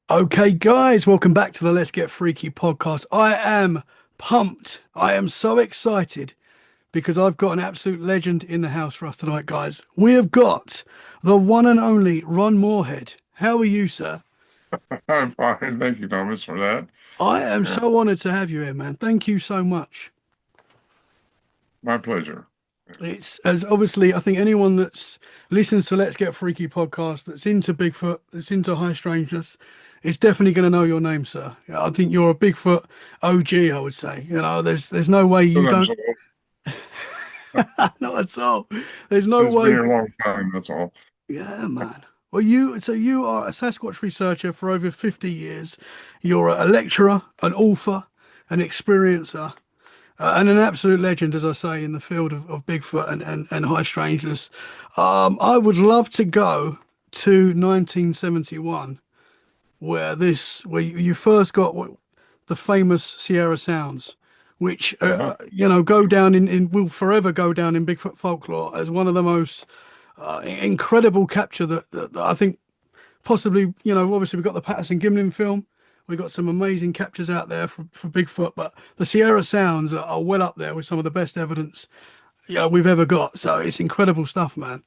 Okay, guys, welcome back to the Let's Get Freaky podcast. I am pumped. I am so excited because I've got an absolute legend in the house for us tonight, guys. We have got the one and only Ron Morehead. How are you, sir? I'm fine. Thank you, Thomas, for that. I am Yeah, so honored to have you here, man. Thank you so much. my pleasure. It's as obviously, I think anyone that's listens to Let's Get Freaky podcast, that's into Bigfoot, that's into high strangeness, is definitely going to know your name, sir. Yeah, I think you're a Bigfoot OG, I would say. There's no way you But don't. Not at all. There's no it's been way. here a long time, that's all. Yeah, man. Well, you are a Sasquatch researcher for over 50 years. You're a lecturer, an author, an experiencer. And an absolute legend, as I say, in the field of Bigfoot and high strangeness. I would love to go to 1971, where you first got the famous Sierra Sounds, which Uh-huh. go down in will forever go down in Bigfoot folklore as one of the most incredible capture that I think possibly, obviously we've got the Patterson-Gimlin film. We've got some amazing captures out there for Bigfoot, but the Sierra Sounds are well up there with some of the best evidence, we've ever got. So it's incredible stuff, man.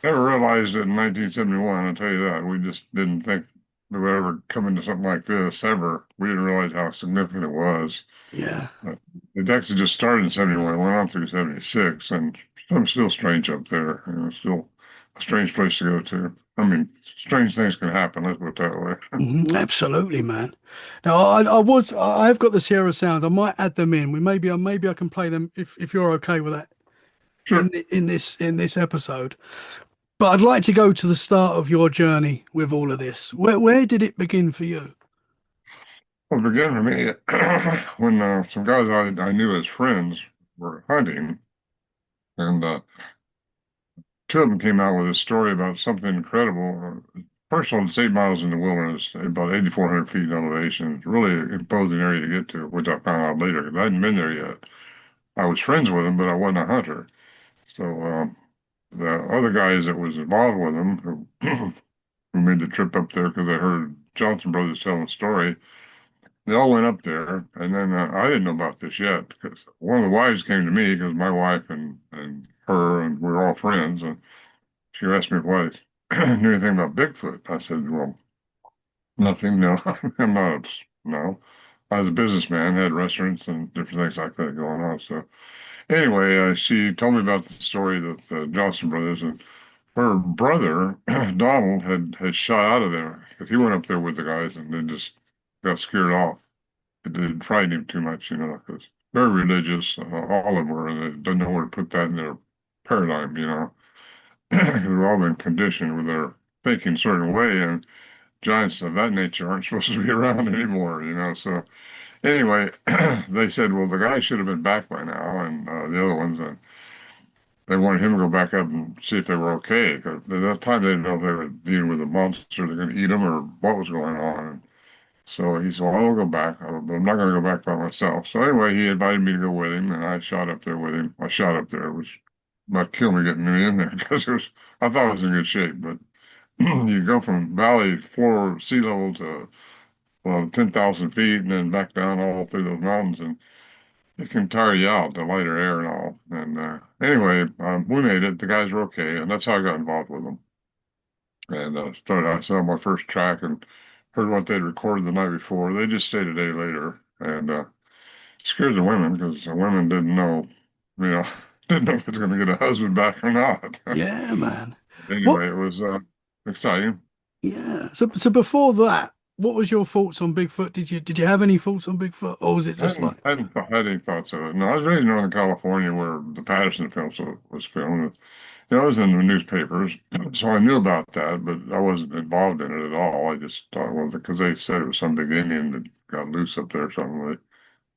Never realized it in 1971, I'll tell you that. We just didn't think we would ever come into something like this ever. We didn't realize how significant it was. Yeah, Uh, the Dex had just started in 71, it went on through 76, and something's still strange up there. Still a strange place to go to. I mean, strange things can happen, let's put it that way. absolutely, man. Now I've got the Sierra Sounds. I might add them in. Maybe I can play them if you're okay with that Sure. in this episode. But I'd like to go to the start of your journey with all of this. Where did it begin for you? Well, it began for me when some guys I knew as friends were hunting, and two of them came out with a story about something incredible. First one, it's 8 miles in the wilderness, about 8,400 feet in elevation. It's really an imposing area to get to, which I found out later because I hadn't been there yet. I was friends with them, but I wasn't a hunter. So the other guys that was involved with them, who made the trip up there because I heard Johnson Brothers telling the story, they all went up there, and then I didn't know about this yet because one of the wives came to me because my wife and her and we were all friends, and she asked me if I knew anything about Bigfoot. I said, "Well, nothing. No, I'm not. No, I was a businessman, had restaurants and different things like that going on." So anyway, she told me about the story that the Johnson brothers and her brother Donald had shot out of there because he went up there with the guys and then just got scared off. It didn't frighten him too much, because very religious. All of them were, and they didn't know where to put that in their paradigm, because we've all been conditioned with our thinking a certain way, and giants of that nature aren't supposed to be around anymore. So anyway, they said, well, the guy should have been back by now, and the other ones, and they wanted him to go back up and see if they were okay. Because at that time, they didn't know if they were dealing with a monster, they're going to eat them, or what was going on. So he said, well, I'll go back, but I'm not going to go back by myself. So anyway, he invited me to go with him, and I shot up there with him. I shot up there, which might kill me getting me in there because I thought it was in good shape. But you go from valley floor sea level to, well, 10,000 feet and then back down all through those mountains, and it can tire you out, the lighter air and all. And anyway, we made it. The guys were okay, and that's how I got involved with them. And I set up my first track and heard what they'd recorded the night before. They just stayed a day later and scared the women because the women didn't know, you know, didn't know if it's going to get a husband back or not. Yeah, man. What? Anyway, it was exciting. Yeah. So before that, what was your thoughts on Bigfoot? Did you have any thoughts on Bigfoot, or was it I just like, hadn't, I hadn't had any thoughts of it. No, I was raised in Northern California where the Patterson film was filmed. I was in the newspapers, so I knew about that, but I wasn't involved in it at all. I just thought, well, because they said it was some big Indian that got loose up there or something.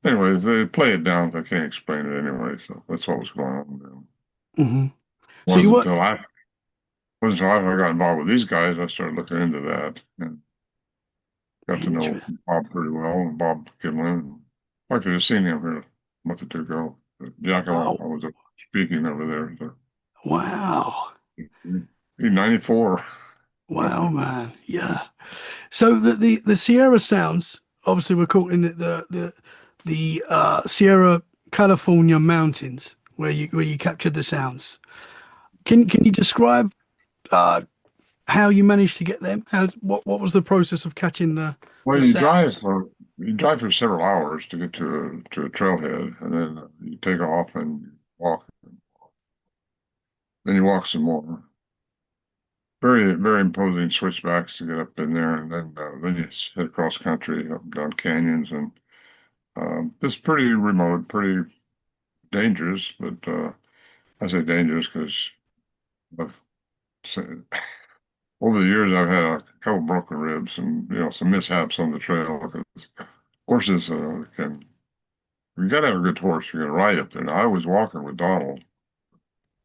Anyway, they play it down. I can't explain it anyway, so that's what was going on. hmm So you Wasn't weren't until I wasn't until after I got involved with these guys, I started looking into that and got to know interested? Bob pretty well, Bob Gimlin. I could have seen him here a month or two ago. Yakima, Oh, I was speaking over there. So wow. he's 94. Wow, man. Yeah. So the Sierra sounds, obviously we're caught in the Sierra California mountains where you captured the sounds. Can you describe uh, how you managed to get them? What was the process of catching Well, the sounds? you drive for several hours to get to a trailhead, and then you take off and walk. Then you walk some more. Very imposing switchbacks to get up in there, and then you head across country, up down canyons, and it's pretty remote, pretty dangerous. But I say dangerous because over the years I've had a couple broken ribs and some mishaps on the trail because horses can. You got to have a good horse. You're going to ride up there. Now I was walking with Donald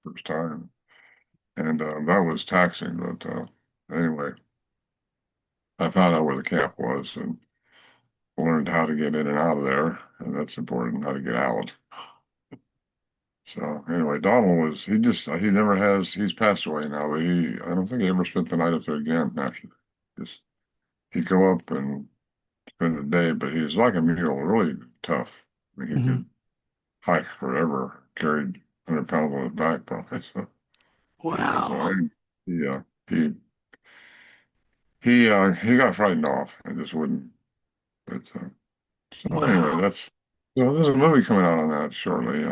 first time, and that was taxing. But anyway, I found out where the camp was and learned how to get in and out of there, and that's important, how to get out. So anyway, Donald was he never has he's passed away now, but I don't think he ever spent the night up there again after that. Just he'd go up and spend a day, but he was like a mule, really tough. I mean, he Hmm. could hike forever, carried 100 pounds on his back probably. So, but Wow. he he got frightened off. I just wouldn't. But so anyway, Wow. there's a movie coming out on that shortly.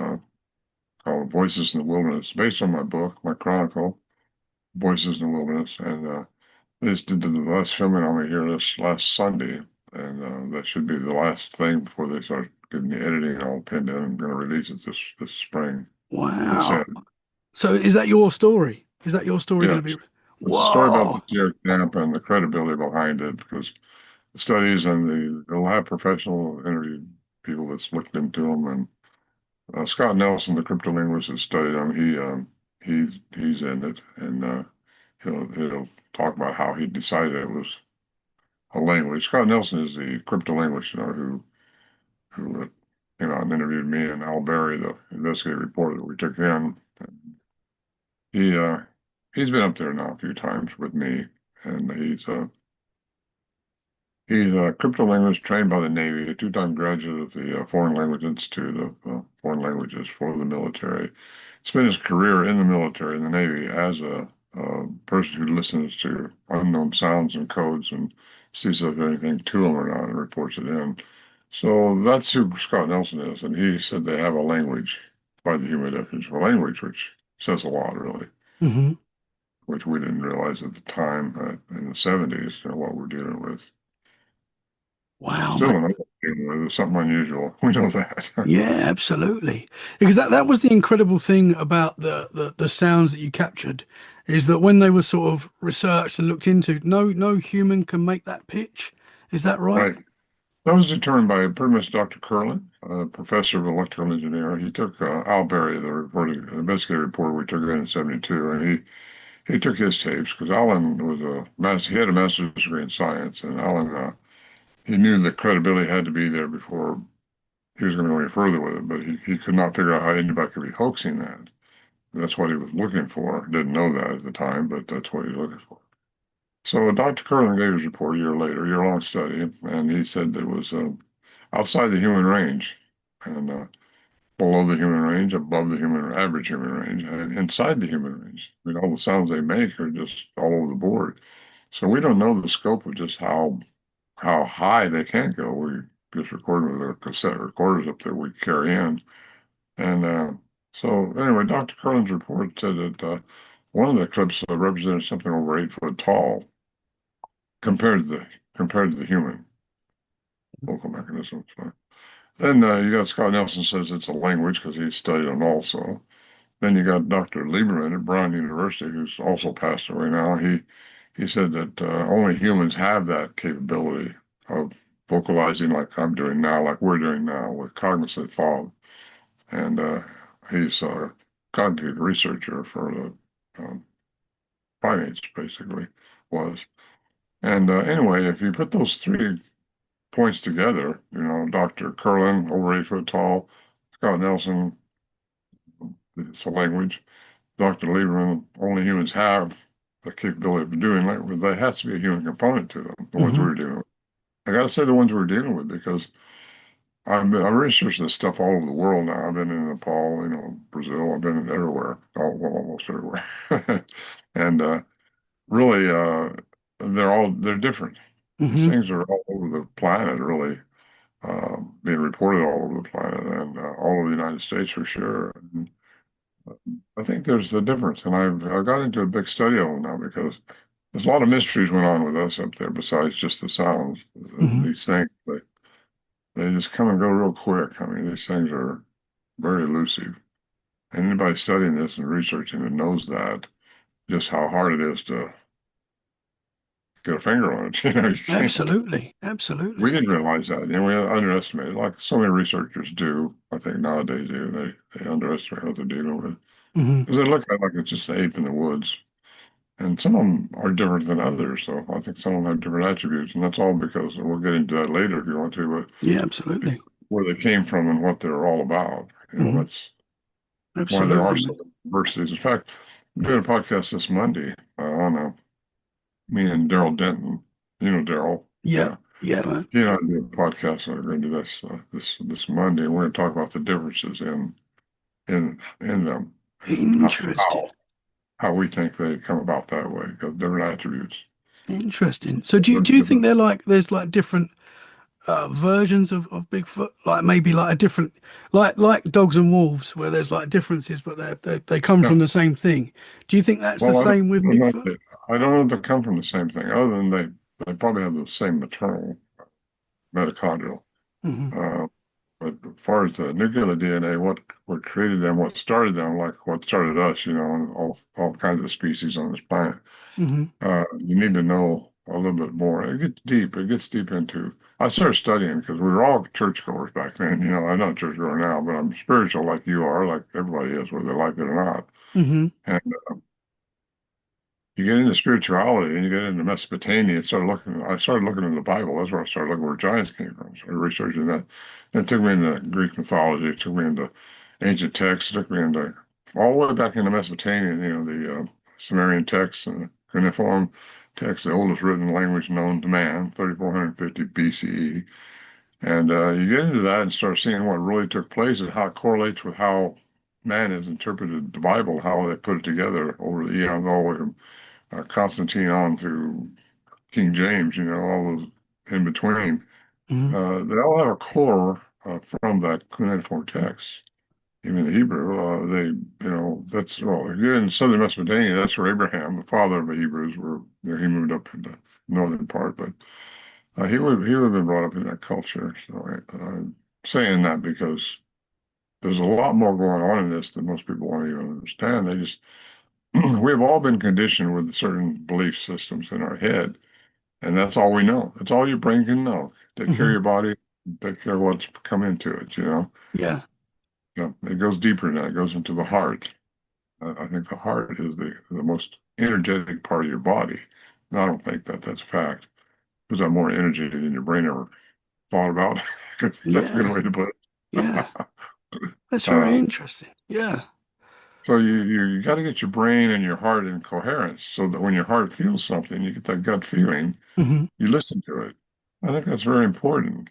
Called Voices in the Wilderness, based on my book, my chronicle, Voices in the Wilderness. And they just did the last filming on me here this last Sunday. And that should be the last thing before they start getting the editing all pinned in. I'm going to release it this spring. They said, Wow. So is that your story? Is that your story going yes, to be? it's a story about Whoa. the Sierra Camp and the credibility behind it because the studies and they'll have professional interview people that's looked into them. And Scott Nelson, the cryptolinguist that studied him, he's in it, and he'll talk about how he decided it was a language. Scott Nelson is the cryptolinguist, who came out and interviewed me and Al Berry, the investigative reporter that we took in. He he's been up there now a few times with me, and he's a cryptolinguist trained by the Navy, a two-time graduate of the Foreign Language Institute of Foreign Languages for the military. Spent his career in the military, in the Navy, as a person who listens to unknown sounds and codes and sees if there's anything to them or not and reports it in. So that's who Scott Nelson is. And he said they have a language by the human definition of a language, which says a lot, really, Hmm. which we didn't realize at the time in the 70s, what we're dealing with. Wow, Still mate. another thing, there's something unusual. We know that. Yeah, absolutely. Because that was the incredible thing about the sounds that you captured, is that when they were sort of researched and looked into, no human can make that pitch. Is that right? Right. That was determined by pretty much Dr. Curlin, a professor of electrical engineering. He took Al Berry, the investigative reporter we took in '72, and he took his tapes because Alan was he had a master's degree in science, and Alan he knew that credibility had to be there before he was going to go any further with it, but he could not figure out how anybody could be hoaxing that. That's what he was looking for. Didn't know that at the time, but that's what he was looking for. So Dr. Curlin gave his report a year later, year-long study, and he said it was outside the human range and below the human range, above the average human range, and inside the human range. I mean, all the sounds they make are just all over the board. So we don't know the scope of just how high they can go. We just record with a cassette recorders up there we carry in. And so anyway, Dr. Curlin's report said that one of the clips represented something over 8 foot tall compared to the human vocal mechanism. So then you got Scott Nelson says it's a language because he studied them also. Then you got Dr. Lieberman at Brown University, who's also passed away now. He said that only humans have that capability of vocalizing like I'm doing now, like we're doing now with cognizant thought. And he's a cognitive researcher for the primates, basically, was. And anyway, if you put those three points together, Dr. Curlin, over 8 foot tall, Scott Nelson, it's a language, Dr. Lieberman, only humans have the capability of doing like, well, there has to be a human component to them, the ones Hmm. we're dealing with. I got to say the ones we're dealing with because I've researched this stuff all over the world now. I've been in Nepal, Brazil. I've been in everywhere, well, almost everywhere, and really, they're different. These Hmm. things are all over the planet, really, being reported all over the planet and all over the United States for sure. And I think there's a difference, and I've got into a big study of them now because there's a lot of mysteries went on with us up there besides just the sounds. Hmm. These things, they just come and go real quick. I mean, these things are very elusive. And anybody studying this and researching it knows that just how hard it is to get a finger on it. You can't. Absolutely. We Absolutely. didn't realize that. We underestimated, like so many researchers do. I think nowadays they underestimate what they're dealing with Hmm. because they look at it like it's just an ape in the woods. And some of them are different than others. So I think some of them have different attributes, and that's all because we'll get into that later if you want to. Yeah, But absolutely. where they came from and what they're all about. Hmm. That's why there are Absolutely, so man. many diversities. In fact, we did a podcast this Monday on me and Daryl Denton. You know Daryl, Yeah. yeah. Yeah, man. He and I did a podcast. And we're going to do this Monday. And we're going to talk about the differences in them and Interesting. how we think they come about that way because different attributes. Interesting. So do you think Different. there's like different versions of Bigfoot? Like maybe like a different like dogs and wolves where there's like differences but they come Yeah. from the same thing. Do you think that's the Well, same with I'm not, Bigfoot? I don't know if they come from the same thing, other than they probably have the same maternal mitochondrial. Hmm. Uh, but as far as the nuclear DNA, what created them, what started them, like what started us, and all kinds of species on this planet, Hmm. you need to know a little bit more. It gets deep. It gets deep into. I started studying because we were all churchgoers back then. I'm not a churchgoer now, but I'm spiritual like you are, like everybody is, whether they like it or not. Hmm. And you get into spirituality and you get into Mesopotamia and I started looking in the Bible. That's where I started looking where giants came from. Started researching that. That took me into Greek mythology. It took me into ancient texts. It took me into all the way back into Mesopotamia, the Sumerian texts and the cuneiform texts, the oldest written language known to man, 3450 BCE. And you get into that and start seeing what really took place and how it correlates with how man has interpreted the Bible, how they put it together over the eons, all the way from Constantine on through King James, all those in between, Hmm. they all have a core from that cuneiform text. Even the Hebrew, that's, well, if you're in southern Mesopotamia, that's where Abraham, the father of the Hebrews, he moved up in the northern part, but he would have been brought up in that culture. So I'm saying that because there's a lot more going on in this than most people want to even understand. We've all been conditioned with certain belief systems in our head, and that's all we know. That's all your brain can know. Take care of Hmm. your body, take care of what's come into it. Yeah. Yeah, it goes deeper than that. It goes into the heart. I think the heart is the most energetic part of your body. And I don't think that's a fact. It's got more energy than your brain ever thought about. 'Cause that's a good Yeah. way to put Yeah. it. That's very uh, interesting. Yeah. so you got to get your brain and your heart in coherence so that when your heart feels something, you get that gut feeling, Hmm. you listen to it. I think that's very important.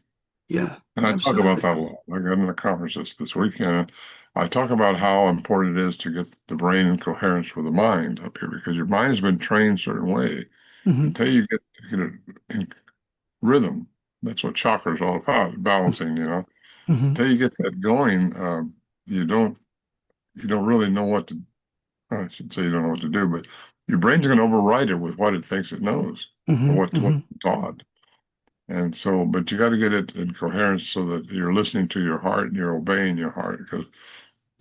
Yeah. And I talk about Absolutely. that a lot. I got in the conference this weekend. I talk about how important it is to get the brain in coherence with the mind up here because your mind's been trained a certain way. Hmm. Until you get it in rhythm, that's what chakra is all about, balancing. Hmm. Until you get that going, you don't really know what to. I should say you don't know what to do, but your brain's going to override it with what it thinks it knows or Hmm. what Hmm. it's taught. And so, but you got to get it in coherence so that you're listening to your heart and you're obeying your heart because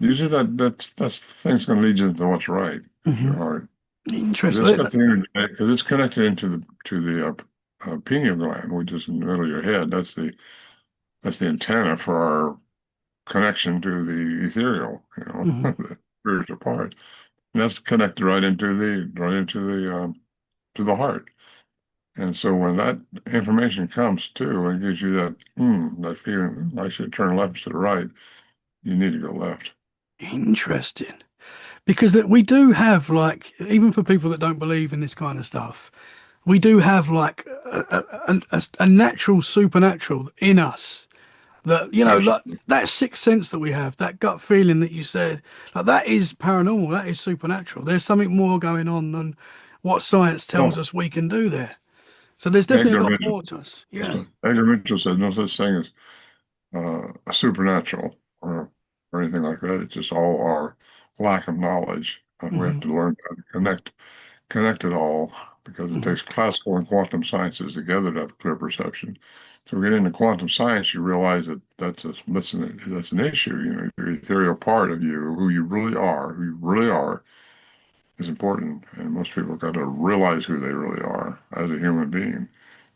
usually that's the thing's going to lead you into what's right is Hmm. your heart because it's Interesting. got the energy because it's connected into the pineal gland, which is in the middle of your head. That's the antenna for our connection to the ethereal, Hmm. the spiritual part. And that's connected right into the to the heart. And so when that information comes too and gives you that feeling, I should turn left instead of right, you need to go left. Interesting. because that we do have like, even for people that don't believe in this kind of stuff, we do have like a natural supernatural in us that, like Absolutely. that sixth sense that we have, that gut feeling that you said, like that is paranormal, that is supernatural. There's something more going on than what science tells Oh, us we can do there. So there's definitely a Edgar lot Mitchell. more to us. Yeah. Edgar Mitchell said no such thing as a supernatural or anything like that. It's just all our lack of knowledge. We have Hmm. to learn how to connect it all because it Hmm. takes classical and quantum sciences together to have clear perception. So we get into quantum science, you realize that that's an issue. Your ethereal part of you, who you really are, is important. And most people got to realize who they really are as a human being.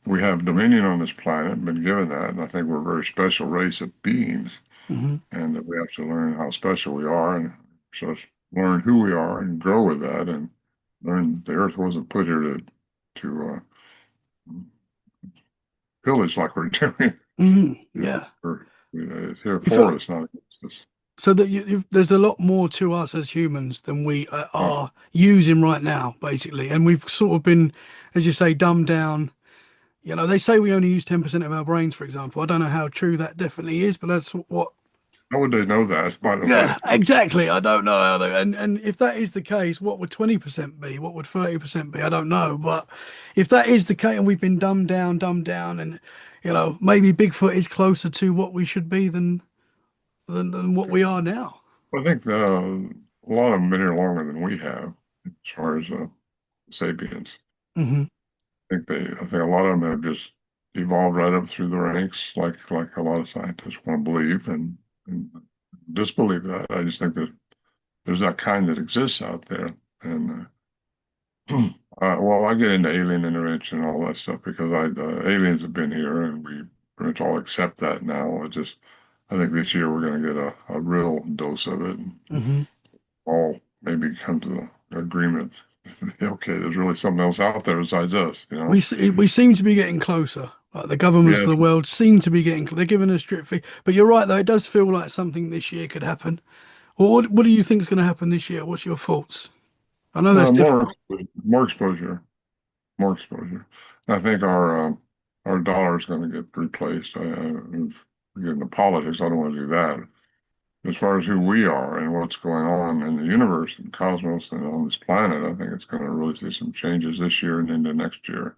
We have dominion on this planet, been given that, and I think we're a very special race of beings, Hmm. and that we have to learn how special we are, and so learn who we are and grow with that, and learn that the Earth wasn't put here to pillage like we're doing. Hmm. You know, Yeah. it's here You feel for us, not against us. so that there's a lot more to us as humans than we Oh, are using right now, basically. And we've sort of been, as you say, dumbed down. They say we only use 10% of our brains, for example. I don't know how true that definitely is, but that's what. how would they know that, by the way? Yeah, exactly. I don't know how they. And if that is the case, what would 20% be? What would 30% be? I don't know. But if that is the case, and we've been dumbed down, and maybe Bigfoot is closer to what we should be than what we are now. I think a lot of them been here longer than we have, as far as sapiens. Hmm. I think a lot of them have just evolved right up through the ranks, like a lot of scientists want to believe and disbelieve that. I just think that there's that kind that exists out there, and well, I get into alien intervention and all that stuff because aliens have been here, and we pretty much all accept that now. I think this year we're going to get a real dose of it, and Hmm. all maybe come to the agreement. Okay, there's really something else out there besides us, you know? We seem to be getting closer. Like the governments of Yes. the world seem to be getting. They're giving us strict fee. But you're right, though. It does feel like something this year could happen. Well, what do you think is going to happen this year? What's your thoughts? I know that's difficult. More exposure, more exposure. I think our dollar is going to get replaced. If we get into politics, I don't want to do that. As far as who we are and what's going on in the universe and cosmos and on this planet, I think it's going to really see some changes this year and into next year.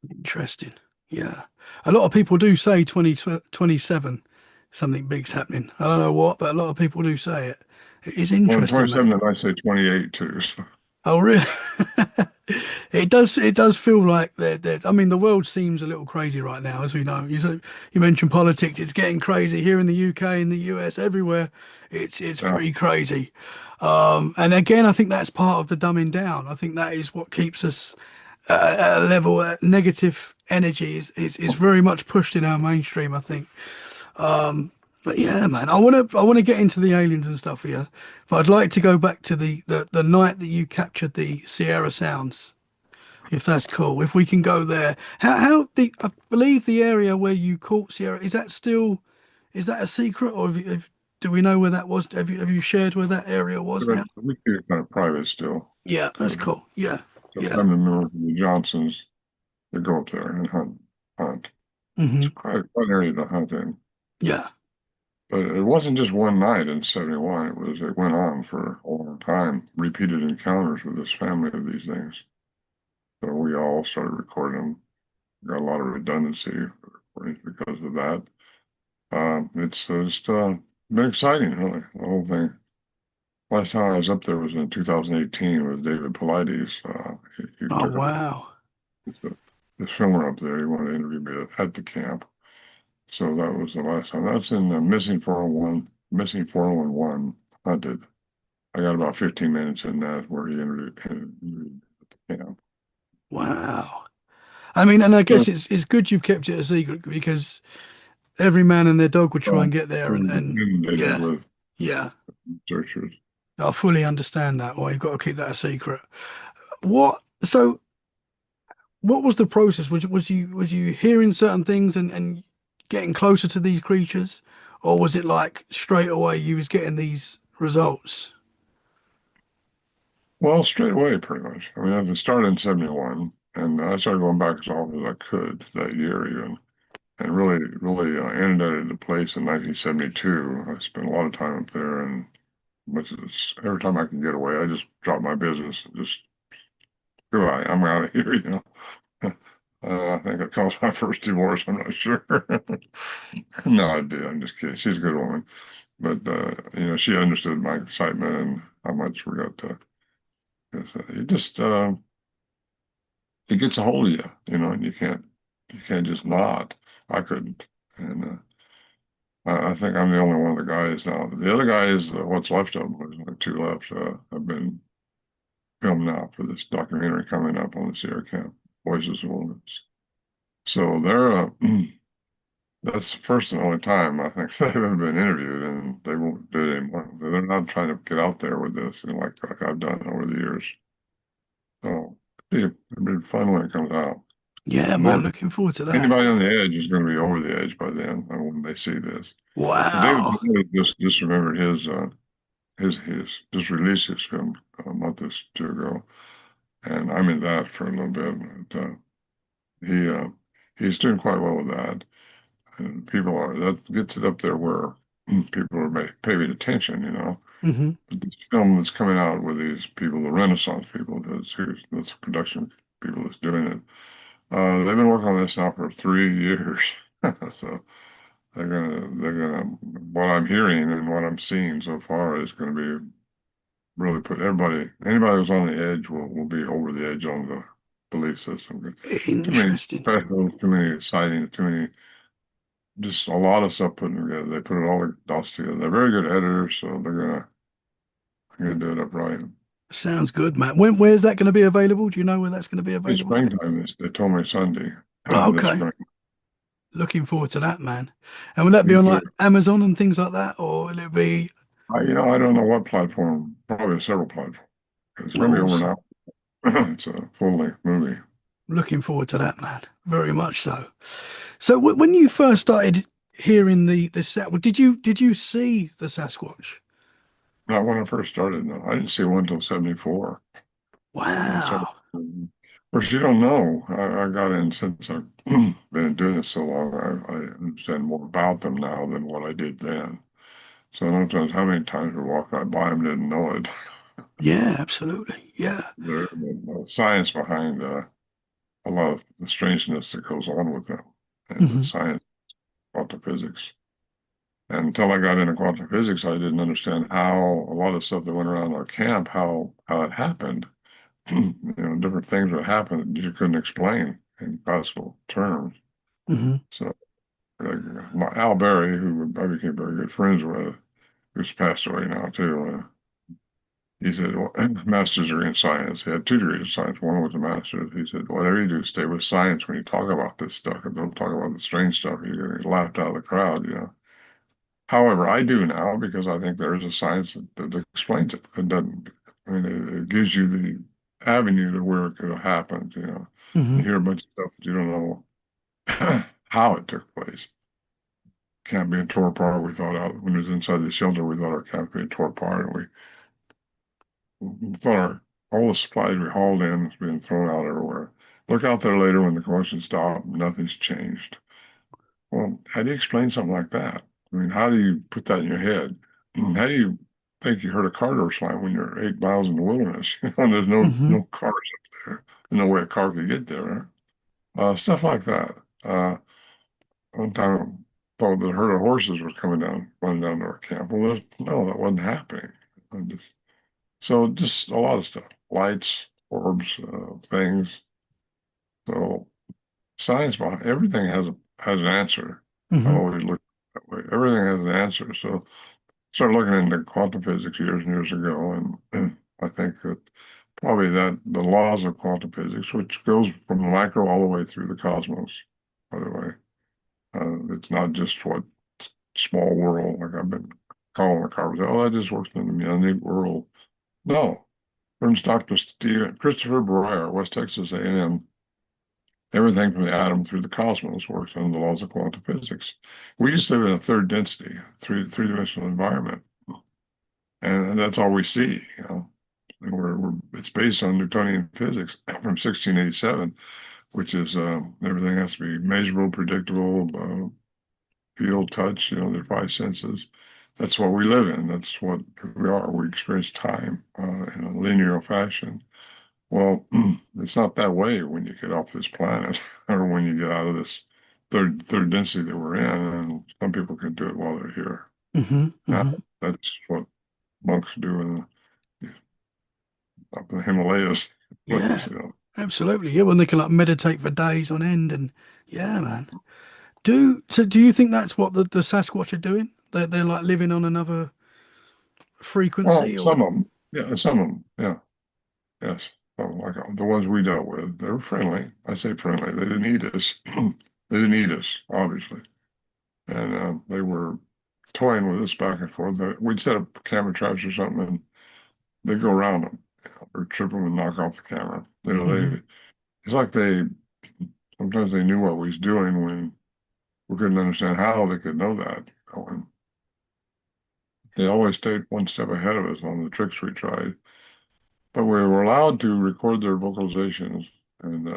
Interesting. Yeah. A lot of people do say 2027 something big's happening. I don't know what, but a lot of people do say it. It is Well, in interesting, man. 27, I might say 28 too. So, Oh, really? It does feel like I mean, the world seems a little crazy right now, as we know. You mentioned politics. It's getting crazy here in the UK, in the US, everywhere. It's yeah. pretty crazy. And again, I think that's part of the dumbing down. I think that is what keeps us at a level. Negative energy is very much pushed in our mainstream, I think. But yeah, man, I want to get into the aliens and stuff here, but I'd like to go back to the night that you captured the Sierra Sounds, if that's cool. If we can go there, how the I believe the area where you caught Sierra, is that a secret, or do we know where that was? Have you shared where that area was But now? we keep it kind of private still. Yeah, that's So, cool. Yeah, so yeah. family members of the Johnsons that go up there and hunt. It's Hmm. quite an area to hunt in. Yeah. But it wasn't just one night in 71. It went on for a long time, repeated encounters with this family of these things. So we all started recording them. Got a lot of redundancy recordings because of that. It's just been exciting, really, the whole thing. Last time I was up there was in 2018 with David Paulides. He Oh took wow. this filmer up there. He wanted to interview me at the camp. So that was the last time. That's in Missing 411 Hunted. I got about 15 minutes in that where he interviewed at the camp. Wow. I mean, and I So, guess it's good you've kept it a secret because every man and their dog would try and get there, we and were inundated yeah, with yeah, researchers. I fully understand that. Why you've got to keep that a secret. So what was the process? Was you hearing certain things and getting closer to these creatures, or was it like straight away you was getting these results? Well, straight away, pretty much. I mean, I started in 71, and I started going back as often as I could that year even, and really ended it at a place in 1972. I spent a lot of time up there, and much as every time I can get away, I just drop my business and just goodbye. I'm out of here, you know. I think it caused my first divorce. I'm not sure. No, I did. I'm just kidding. She's a good woman, but she understood my excitement and how much we got to. 'Cause, it just it gets a hold of you, and you can't just not. I couldn't, and I think I'm the only one of the guys now. The other guys, what's left of them, there's only two left, have been filmed now for this documentary coming up on the Sierra Camp, Voices of Wilderness. So that's the first and only time I think they've ever been interviewed, and they won't do it anymore. So they're not trying to get out there with this, like I've done over the years. So it'll be fun when it comes out. Yeah, man, More looking forward to that. Anybody on the edge is going to be over the edge by then when they see this. David Wow. Bowie just remembered his just released his film a month or two ago, and I'm in that for a little bit. But, he he's doing quite well with that, and that gets it up there where people are paying attention. Hmm. But this film that's coming out with these people, the Renaissance people, that's production people that's doing it. They've been working on this now for 3 years, so what I'm hearing and what I'm seeing so far is going to be really put anybody who's on the edge will be over the edge on the belief system. Too many Interesting. specials, too many sightings, too many, just a lot of stuff put together. They put it all the dots together. They're very good editors, so they're gonna do it up right. Sounds good, man. Where's that going to be available? Do you know where that's going to be It's available? springtime. They told me Sunday Oh, this okay. spring. Looking forward to that, man. And will that be Me on too. like Amazon and things like that, or will it be I don't know what platform. Probably several platforms. It's going to be over awesome? now. It's a full-length movie. Looking forward to that, man. Very much so. So when you first started hearing the set, did you see the Sasquatch? Not when I first started. No, I didn't see one until 74. I started. Wow. Of course, you don't know. I got in since I've been doing this so long. I understand more about them now than what I did then. So sometimes how many times we walked right by them didn't know it. Yeah, absolutely. Yeah. The science behind a lot of the strangeness that goes on with them, and the Hmm. science, quantum physics. And until I got into quantum physics, I didn't understand how a lot of stuff that went around our camp, how it happened. Different things that happened that you couldn't explain in classical terms. Hmm. So, like Al Berry, who I became very good friends with, who's passed away now too. He said, well, master's degree in science. He had two degrees in science. One was a master's. He said, whatever you do, stay with science when you talk about this stuff, and don't talk about the strange stuff. You're going to get laughed out of the crowd. However, I do now because I think there is a science that explains it. It doesn't. I mean, it gives you the avenue to where it could have happened. You Hmm. hear a bunch of stuff that you don't know how it took place. Camp being tore apart. We thought out when it was inside the shelter, we thought our camp being tore apart, and we thought all the supplies we hauled in was being thrown out everywhere. Look out there later when the commotion stopped. Nothing's changed. Well, how do you explain something like that? I mean, how do you put that in your head? How do you think you heard a car door slam when you're 8 miles in the wilderness? And there's no Hmm. no cars up there. There's no way a car could get there. Stuff like that. One time, I thought that a herd of horses was coming down, running down to our camp. Well, no, that wasn't happening. Just a lot of stuff, lights, orbs, things. So science behind everything has an answer. I've Hmm. always looked that way. Everything has an answer. So started looking into quantum physics years and years ago, and I think that probably that the laws of quantum physics, which goes from the micro all the way through the cosmos, by the way, it's not just what small world like I've been calling the carbon. Oh, that just works in the minute world. No, Burns Dr. Christopher Breyer, West Texas A&M. Everything from the atom through the cosmos works under the laws of quantum physics. We just live in a third density, three-dimensional environment, and that's all we see. and it's based on Newtonian physics from 1687, which is everything has to be measurable, predictable, feel, touch, their five senses. That's what we live in. That's what we are. We experience time in a linear fashion. Well, it's not that way when you get off this planet or when you get out of this third density that we're in. And some people can do it while they're here. Hmm. Now, Hmm. that's what monks do up in the Himalayas. Yeah, Place, absolutely. Yeah, when they can like meditate for days on end, and yeah, man. Do you think that's what the Sasquatch are doing? They're like living on another Well, frequency, some or of them, yeah, some of them, yeah, yes. Like the ones we dealt with, they were friendly. I say friendly. They didn't eat us. They didn't eat us, obviously. And they were toying with us back and forth. We'd set up camera traps or something, and they'd go around them, or trip them and knock off the camera. hmm. It's like sometimes they knew what we was doing when we couldn't understand how they could know that. And they always stayed one step ahead of us on the tricks we tried. But we were allowed to record their vocalizations, and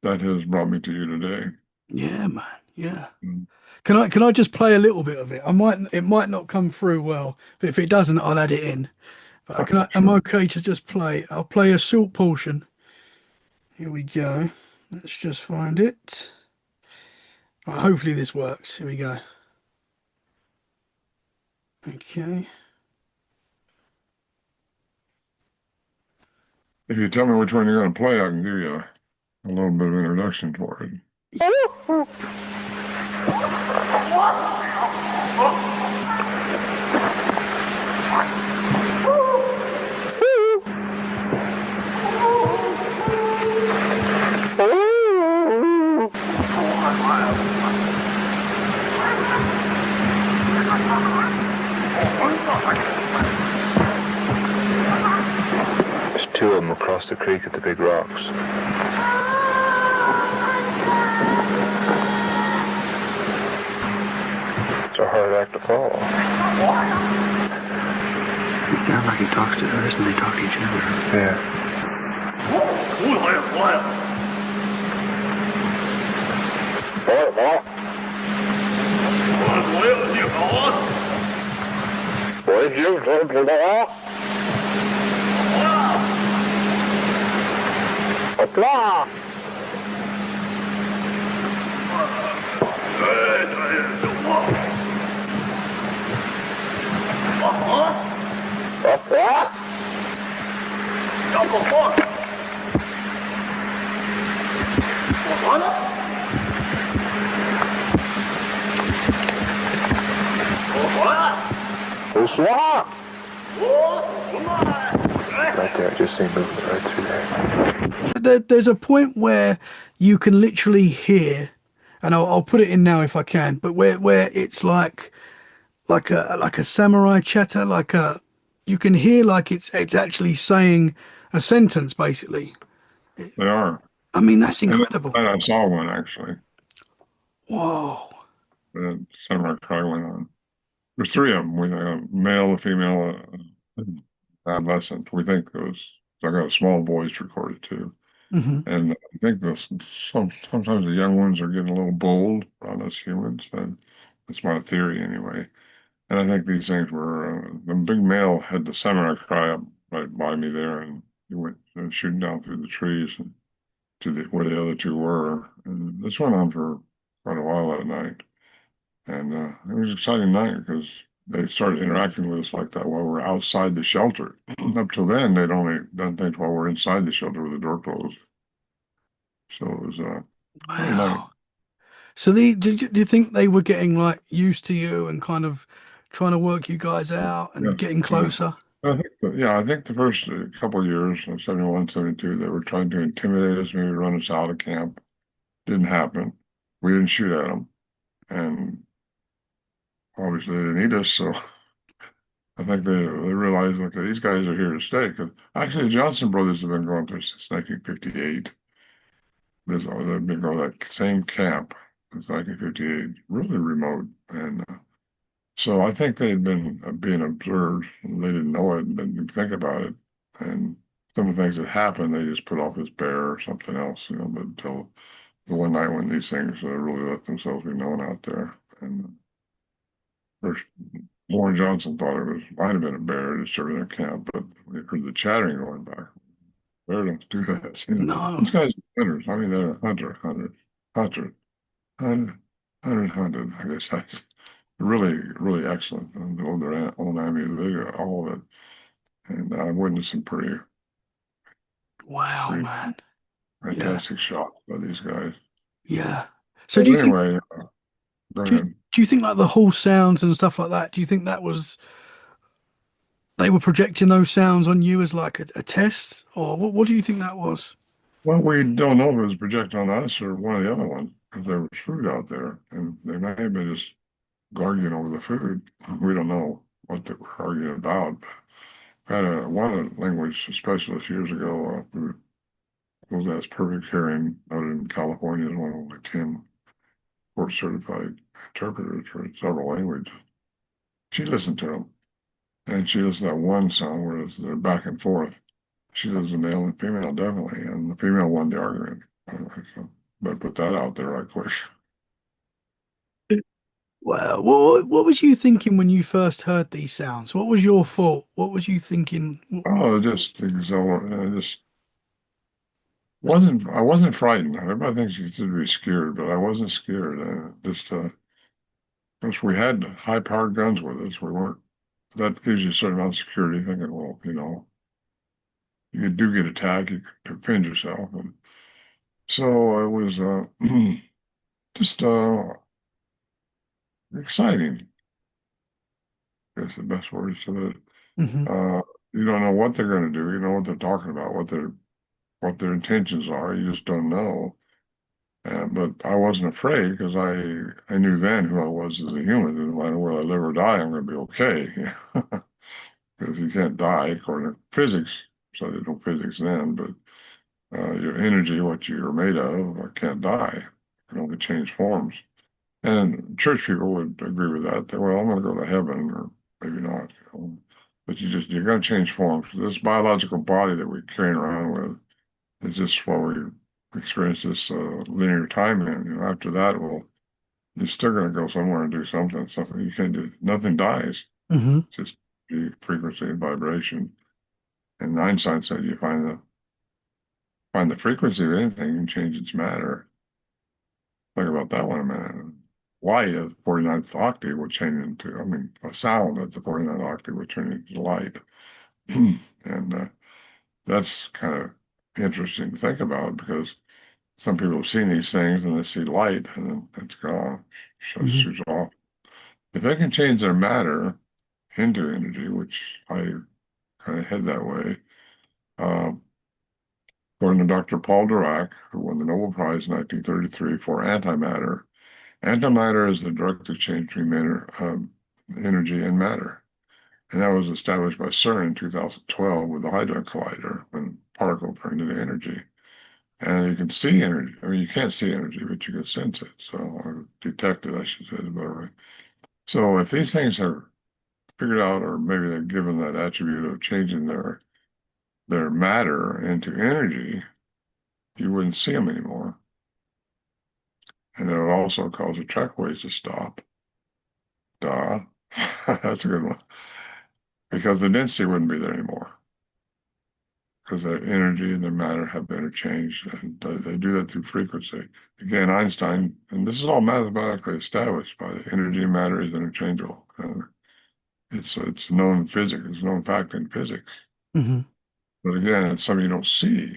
that has brought me to you today. Yeah, man. Yeah. Mm. Can I just play a little bit of it? It might not come through well, but if it doesn't, I'll add it in. But am I Sure. okay to just play? I'll play a short portion. Here we go. Let's just find it. Right, hopefully this works. Here we go. Okay. If you tell me which one you're going to play, I can give you a little bit of introduction for it. There's two of them across the creek at the big rocks. It's a hard act to follow. He sounds like he talks to us and they talk to each other. Yeah. Right there, I just see movement right through there. There's a point where you can literally hear, and I'll put it in now if I can, but where it's like a samurai chatter, you can hear like it's actually saying a sentence basically. They are. I mean, that's And incredible. I saw one actually. Whoa. The samurai cry went on. There's three of them with a male, a female, adolescent. We think those. I got a small voice recorded too. Hmm. And I think sometimes the young ones are getting a little bold on us humans, and that's my theory anyway. And I think these things were the big male had the samurai cry up right by me there, and he went shooting down through the trees and to where the other two were. And this went on for quite a while that night, and it was an exciting night because they started interacting with us like that while we're outside the shelter. Up till then, they'd only done things while we're inside the shelter with the door closed. So it was really nice. Wow. So do you think they were getting like used to you and kind of trying to work you guys out Yeah, and getting yeah. closer? I think the first couple of years, 71, 72, they were trying to intimidate us, maybe run us out of camp. Didn't happen. We didn't shoot at them. And obviously they didn't eat us. So I think they realized, okay, these guys are here to stay. Because actually, the Johnson brothers have been going there since 1958. They've been going to that same camp since 1958, really remote. And so I think they had been being observed, and they didn't know it and didn't think about it. And some of the things that happened, they just put off as bear or something else, but until the one night when these things really let themselves be known out there. And first, Warren Johnson thought might have been a bear at a certain camp, but we heard the chattering going back. Bear don't do that. No. These guys are hunters. I mean, they're hunter, hunted. I guess really, really excellent. And their own ammunition, they do all of it. And I witnessed some Wow, pretty man. Yeah. fantastic shots by these guys. Yeah. So But do you think anyway, go do you, ahead. do you think like the hall sounds and stuff like that, do you think that was they were projecting those sounds on you as like a test? Or what do you think that was? Well, we don't know if it was projected on us or one of the other ones because there was food out there, and they may have been just arguing over the food. We don't know what they were arguing about. But I had one language specialist years ago who has perfect hearing out in California, is one of only 10 court certified interpreters for several languages. She listened to them, and she listened to that one sound where they're back and forth. She does the male and female, definitely, and the female won the argument. So, but put that out there right quick. Well, what was you thinking when you first heard these sounds? What was your thought? What was you thinking? Oh, I just I wasn't frightened. Everybody thinks you should be scared, but I wasn't scared. Because we had high-powered guns with us. We weren't, that gives you a certain amount of security, thinking, well, you do get attacked, you can defend yourself. And so it was just exciting, I guess the best word is that Hmm. you don't know what they're going to do. You know what they're talking about, what their intentions are. You just don't know. But I wasn't afraid because I knew then who I was as a human. No matter whether I live or die, I'm going to be okay. Because you can't die according to physics. So I didn't know physics then, but your energy, what you're made of, can't die. It can only change forms. And church people would agree with that. Well, I'm going to go to heaven, or maybe not. But you're going to change forms. This biological body that we're carrying around with is just what we experience this linear time in. After that, well, you're still going to go somewhere and do something. Something you can't do. Nothing dies. Hmm. It's just the frequency and vibration. And Einstein said you find the frequency of anything and change its matter. Think about that one a minute. Light at the 49th octave would change into, a sound at the 49th octave would turn into light. And that's kind of interesting to think about because some people have seen these things and they see light and then it's gone, Hmm. shoots off. If they can change their matter into energy, which I kind of head that way, uh, according to Dr. Paul Dirac, who won the Nobel Prize in 1933 for antimatter, antimatter is the direct exchange between energy and matter. And that was established by CERN in 2012 with the Hadron Collider when particles turned into energy. And you can see energy. You can't see energy, but you can sense it. So, or detect it, I should say, is a better way. So if these things are figured out, or maybe they're given that attribute of changing their matter into energy, you wouldn't see them anymore. And it would also cause the trackways to stop. Duh. That's a good one. Because the density wouldn't be there anymore. Because their energy and their matter have been interchanged, and they do that through frequency. Again, Einstein, and this is all mathematically established by the energy and matter is interchangeable. It's known physics, it's known fact in physics. Hmm. But again, it's something you don't see.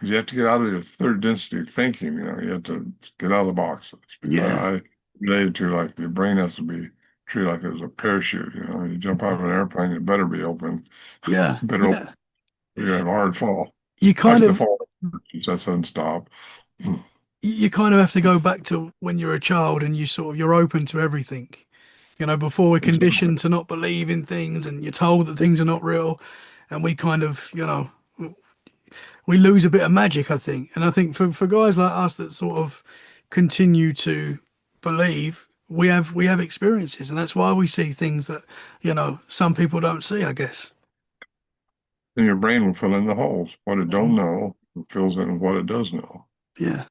You have to get out of your third density thinking, you have to get out of the box. Yeah. I related to like your brain has to be treated like it was a parachute. You jump out of an airplane, it better be open. Yeah. Better open. Yeah. You're gonna have a hard fall. You I kind have to of fall. That doesn't stop. you kind of have to go back to when you're a child and you're open to everything. Before we're Exactly. conditioned to not believe in things and you're told that things are not real, and we kind of, we lose a bit of magic, I think. And I think for guys like us that sort of continue to believe, we have experiences, and that's why we see things that, some people don't see, I guess. And your brain will fill in the holes. What it don't know, it fills in what it does know. Yeah,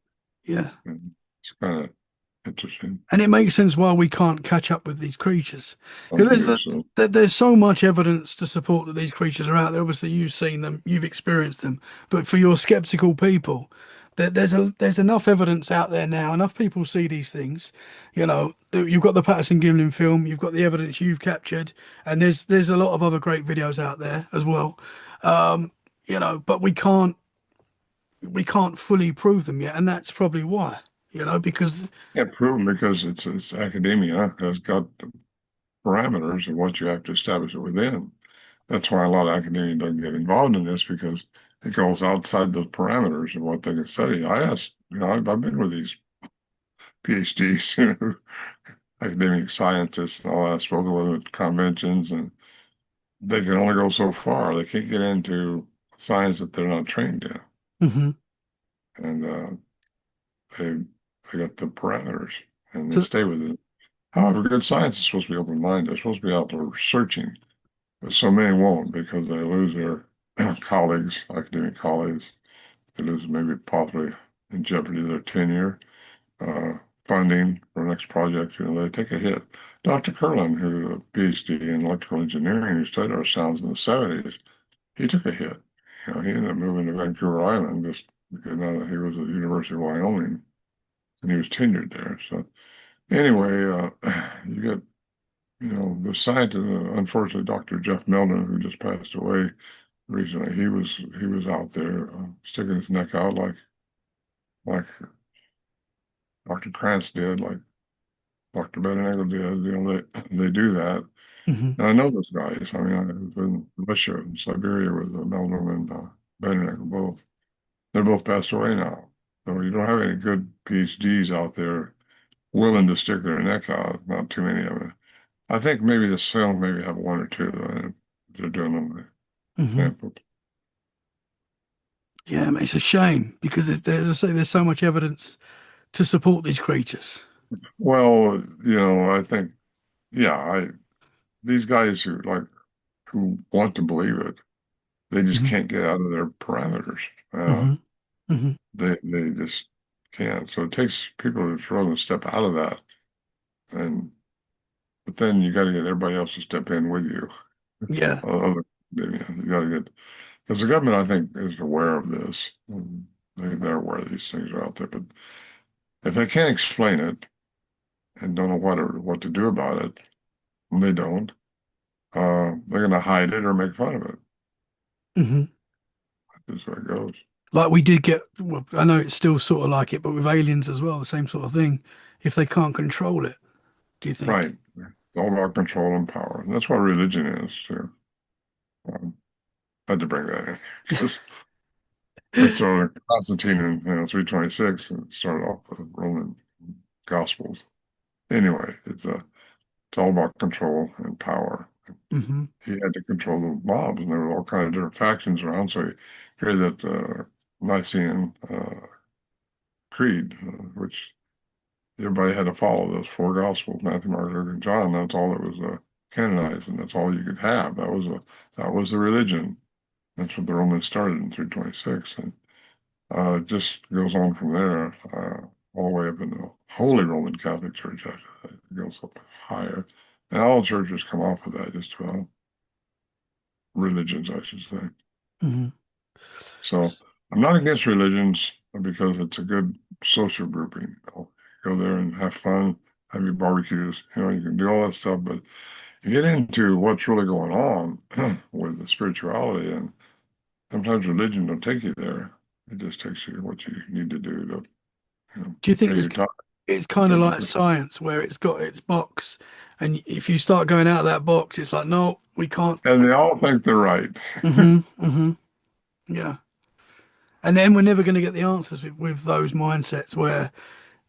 yeah. And it's kind of interesting. And it makes sense why we can't catch up with these creatures. I Because believe so. there's so much evidence to support that these creatures are out there. Obviously, you've seen them, you've experienced them. But for your skeptical people, there's enough evidence out there now. Enough people see these things. You know, you've got the Patterson-Gimlin film, you've got the evidence you've captured, and there's a lot of other great videos out there as well. You know, but we can't fully prove them yet, and that's probably why. You know, because Can't prove them because it's academia has got parameters of what you have to establish it within. That's why a lot of academia doesn't get involved in this because it goes outside those parameters of what they can study. I asked, I've been with these PhDs, academic scientists and all that, spoken with them at conventions, and they can only go so far. They can't get into science that they're not trained in. Mhm. And they got the parameters and they So, stay with it. However, good science is supposed to be open-minded. They're supposed to be out there searching, but so many won't because they lose their colleagues, academic colleagues. They lose maybe possibly in jeopardy their tenure, funding for next project. They take a hit. Dr. Curlin, who a PhD in electrical engineering, who studied our sounds in the 70s, he took a hit. He ended up moving to Vancouver Island just because now that he was at the University of Wyoming and he was tenured there. So anyway, you get, the scientist, unfortunately, Dr. Jeff Meldon, who just passed away recently, he was out there sticking his neck out like Dr. Krantz did, like Dr. Benedict did. They do that. mhm. And I know those guys. I mean, I was in Russia and Siberia with Meldon and Benedict both. They're both passed away now. So you don't have any good PhDs out there willing to stick their neck out. Not too many of them. I think maybe the film maybe have one or two that they're doing on the Mhm. sample. Yeah, mate, it's a shame because as I say, there's so much evidence to support these creatures. Well, I think, yeah, these guys who want to believe it, they just Mhm. can't get out of their parameters. Mhm. Mhm. They just can't. So it takes people to rather step out of that, and but then you got to get everybody else to step in with you. Yeah. Other, you got to get because the government, I think, is aware of this. And they're aware these things are out there, but if they can't explain it and don't know what to do about it, and they don't, they're going to hide it or make fun of it. Mhm. That's where it goes. Like we did get, well, I know it's still sort of like it, but with aliens as well, the same sort of thing. If they can't control it, do you think? Right. It's all about control and power. And that's what religion is too. I had to bring that in because I started Constantine in 326 and started off the Roman Gospels. Anyway, it's all about control and power. Hmm. He had to control the mobs, and there were all kinds of different factions around. So he created that Nicene Creed, which everybody had to follow those four Gospels: Matthew, Mark, Luke, and John. That's all that was canonized, and that's all you could have. That was the religion. That's what the Romans started in 326, and it just goes on from there, all the way up into the Holy Roman Catholic Church. After that, it goes up higher, and all churches come off of that. Just about religions, I should say. Hmm. So I'm not against religions because it's a good social grouping. Go there and have fun, have your barbecues. You can do all that stuff, but you get into what's really going on with the spirituality, and sometimes religion don't take you there. It just takes you what you need to do to, Do you think pay your time. it's kind of like science where it's got its box, and if you start going out of that box, it's like, no, we can't. And they all think they're right. Hmm. Hmm. Yeah. And then we're never going to get the answers with those mindsets where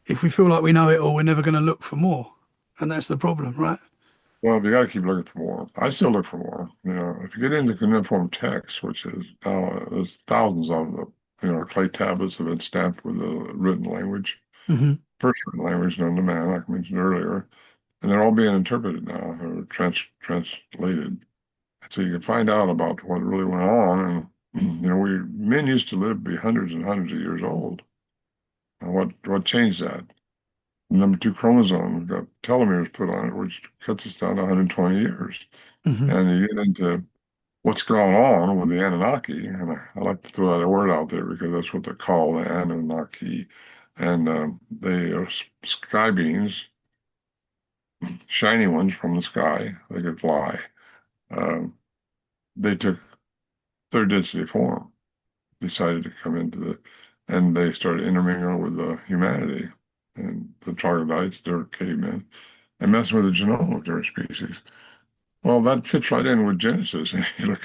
if we feel like we know it all, we're never going to look for more. And that's the problem, right? Well, you got to keep looking for more. I still look for more. If you get into cuneiform text, which is now there's thousands of them, clay tablets have been stamped with a written language, Hmm. first written language known to man, like I mentioned earlier, and they're all being interpreted now or translated. So you can find out about what really went on. And, men used to live to be hundreds and hundreds of years old. And what changed that? Number two chromosome got telomeres put on it, which cuts us down to 120 years. Hmm. And you get into what's going on with the Anunnaki. And I like to throw that word out there because that's what they're called, the Anunnaki. And they are sky beings, shiny ones from the sky. They could fly. Um, they took third density form, decided to come and they started intermingling with humanity and the troglodytes, they're cavemen, and messing with the genome of their species. Well, that fits right in with Genesis. Look,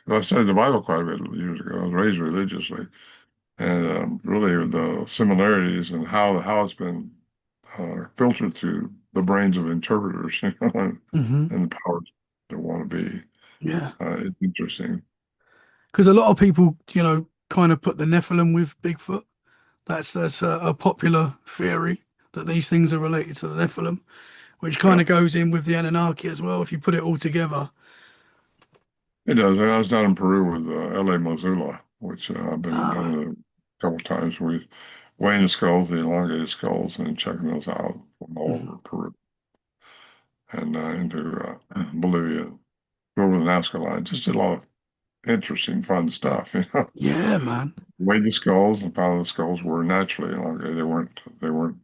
I studied the Bible quite a bit years ago. I was raised religiously, and really the similarities and how it's been filtered through the brains of interpreters, Hmm. and the powers that want to be. Yeah. It's interesting. Because a lot of people, kind of put the Nephilim with Bigfoot. That's a popular theory that these things are related to the Nephilim, which kind Yeah, of goes in with the Anunnaki as well. If you put it all together. it does. And I was down in Peru with L.A. Missoula, which I've been Ah. down a couple times. We weighing the skulls, the elongated skulls, and checking those out from all Mhm. over Peru and into Bolivia, over the Nazca line. Just did a lot of interesting, fun stuff. Yeah, man. Weighed the skulls and found the skulls were naturally elongated. They weren't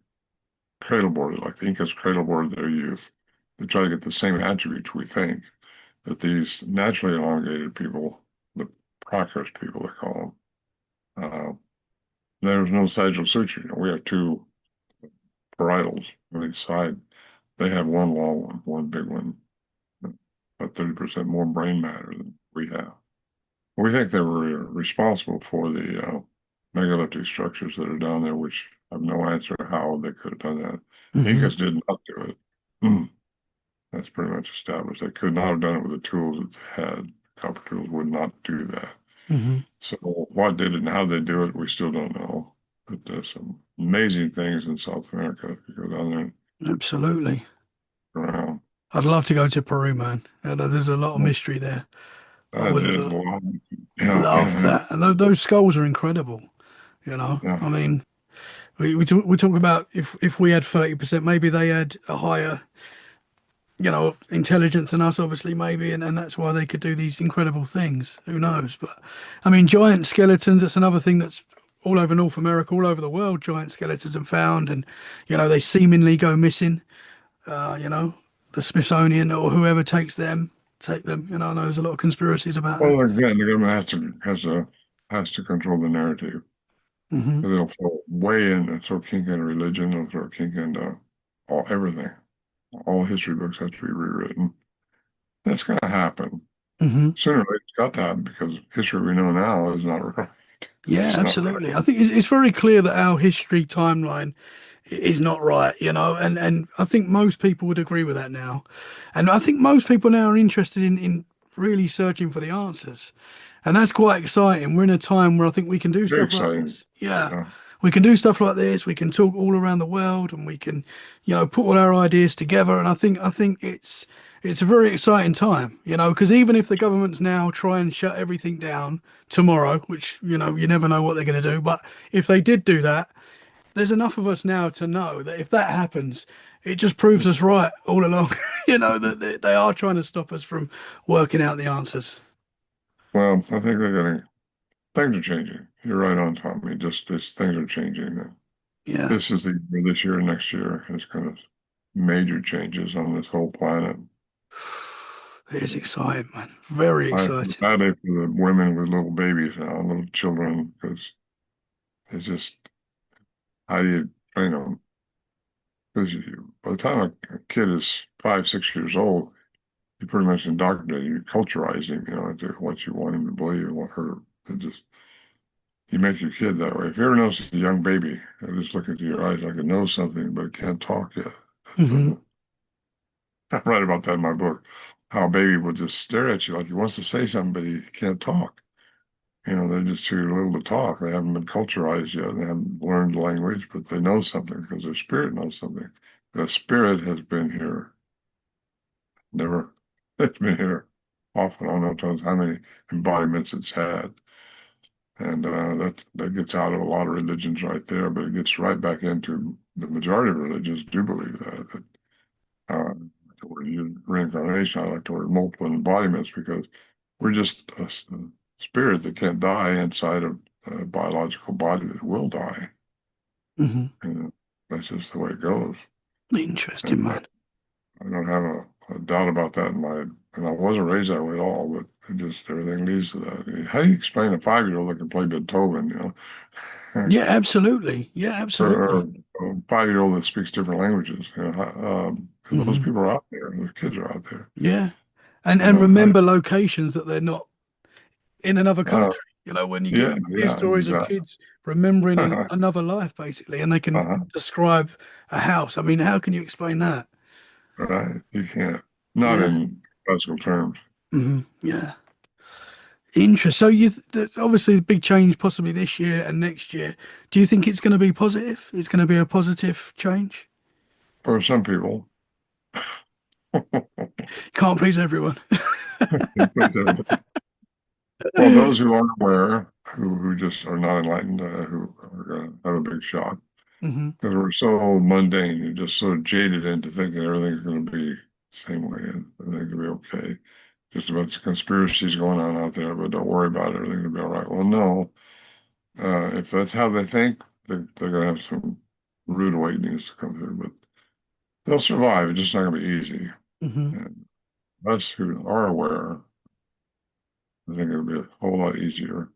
cradle boarded like the Incas cradle boarded their youth. They try to get the same attributes we think that these naturally elongated people, the Prakras people they call them, there's no sagittal suture. We have two parietals on each side. They have one long one big one, about 30% more brain matter than we have. We think they were responsible for the megalithic structures that are down there, which I have no answer how they could have done that. The Hmm. Incas did not do it. Mm. That's pretty much established. They could not have done it with the tools that they had. Copper tools would not do that. Hmm. So what did it and how they do it, we still don't know. But there's some amazing things in South America if you go down there and Absolutely. around. I'd love to go to Peru, man. There's a lot of mystery there. I That would is a lot. love Yeah, that. And those skulls are incredible. yeah. I mean, we talk about if we had 30%, maybe they had a higher, intelligence than us, obviously, maybe, and that's why they could do these incredible things. Who knows? But I mean, giant skeletons, that's another thing that's all over North America, all over the world, giant skeletons are found, and they seemingly go missing. Uh, you know, the Smithsonian or whoever take them. I know there's a lot of conspiracies about that. Well, again, the government has to control the narrative. Hmm. So they'll throw way in and throw kink into religion. They'll throw kink into everything. All history books have to be rewritten. That's going to happen Hmm. sooner or later. It's got to happen because history we know now is not right. Yeah, It's not right. absolutely. I think it's very clear that our history timeline is not right, and I think most people would agree with that now. And I think most people now are interested in really searching for the answers. And that's quite exciting. We're in a time where I think we can do Very stuff like exciting. this. Yeah. Yeah. We can do stuff like this. We can talk all around the world and we can, put all our ideas together. And I think it's a very exciting time, because even if the governments now try and shut everything down tomorrow, which, you never know what they're going to do, but if they did do that, there's enough of us now to know that if that happens, it just proves us right all along, that they are trying to stop us from working out the answers. Well, I think things are changing. You're right on, Tommy. Just things are changing. Yeah. This is this year, next year is kind of major changes on this whole planet. It's exciting, man. Very I feel exciting. badly for the women with little babies now, little children, because it's just how do you train them? Because by the time a kid is 5, 6 years old, you pretty much indoctrinate him, you culturize him, into what you want him to believe and what her. It just you make your kid that way. If you ever notice a young baby, I just look into your eyes like it knows something but it can't talk yet. Hmm. I write about that in my book. How a baby will just stare at you like he wants to say something, but he can't talk. They're just too little to talk. They haven't been culturized yet. They haven't learned the language, but they know something because their spirit knows something. The spirit has been here. Never, it's been here off and on, no telling how many embodiments it's had. And that gets out of a lot of religions right there, but it gets right back into the majority of religions do believe that the word reincarnation, I like the word multiple embodiments, because we're just a spirit that can't die inside of a biological body that will die. Hmm. And that's just the way it goes. Interesting, And man. I don't have a doubt about that and I wasn't raised that way at all, but it just, everything leads to that. How do you explain a 5-year-old that can play Beethoven, you know? Yeah, absolutely. Yeah, Or absolutely. a 5-year-old that speaks different languages, you know? Those Hmm. people are out there, those kids are out there, Yeah. you And know? remember locations that they're not in another Uh, country. You know, when you yeah, hear yeah, stories of exactly. kids remembering another life, basically, and they can Uh-huh, describe a house. I mean, how can you explain that? right. You can't, not Yeah. in classical terms. Yeah. Interest. So obviously the big change possibly this year and next year. Do you think it's going to be positive? It's going to be a positive change? For some people, Can't please everyone. well, those who aren't aware, who just are not enlightened, who are going to have a big shock, Hmm. because we're so mundane and just sort of jaded into thinking everything's going to be the same way and everything's going to be okay. Just a bunch of conspiracies going on out there, but don't worry about it. Everything's going to be all right. Well, no, if that's how they think, they're going to have some rude awakenings to come through, but they'll survive. It's just not going to be easy. Hmm. And us who are aware, I think it'll be a whole lot easier.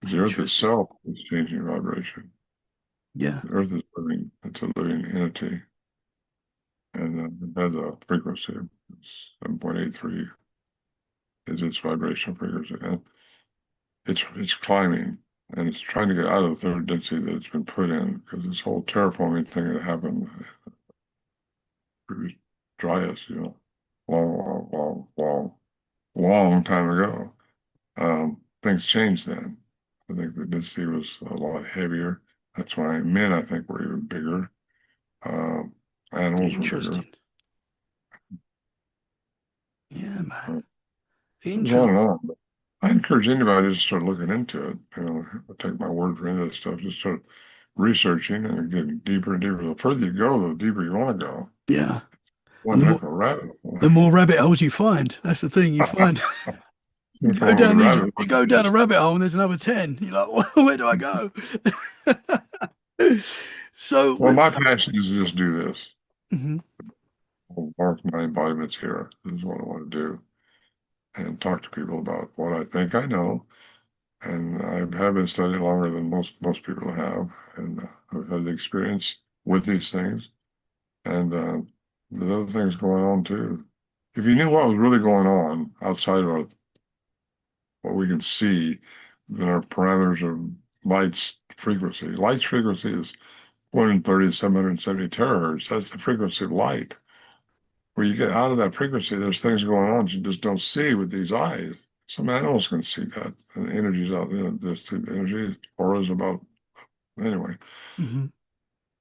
The earth Interesting. itself is changing vibration. Yeah. The earth is living, it's a living entity, and it has a frequency. It's 7.83 is its vibration frequency. And it's climbing, and it's trying to get out of the third density that it's been put in, because this whole terraforming thing that happened produced dry us, you know, long time ago. Things changed then. I think the density was a lot heavier. That's why men, I think, were even bigger. Um, Animals were bigger. Interesting. Yeah, man. Uh, it goes on Interesting. and on. But I encourage anybody to start looking into it. You know, take my word for any of this stuff. Just start researching and getting deeper and deeper. The further you go, the deeper you want to go. Yeah. One And heck of a rabbit hole. the more rabbit holes you find, that's the thing. You find you If I go were the down these, rabbit, you what go it down a is. rabbit hole and there's another 10. You're like, well, where do I go? So, Well, my passion is to just do this. mhm, I'll mark my embodiments here. This is what I want to do, and talk to people about what I think I know. And I have been studying longer than most people have, and I've had the experience with these things. And there's other things going on too. If you knew what was really going on outside of what we can see, then our parameters of light's frequency. Light's frequency is 130 to 770 terahertz. That's the frequency of light. Where you get out of that frequency, there's things going on you just don't see with these eyes. Some animals can see that. And the energy's out there. Just the energy, auras about. Anyway, mhm,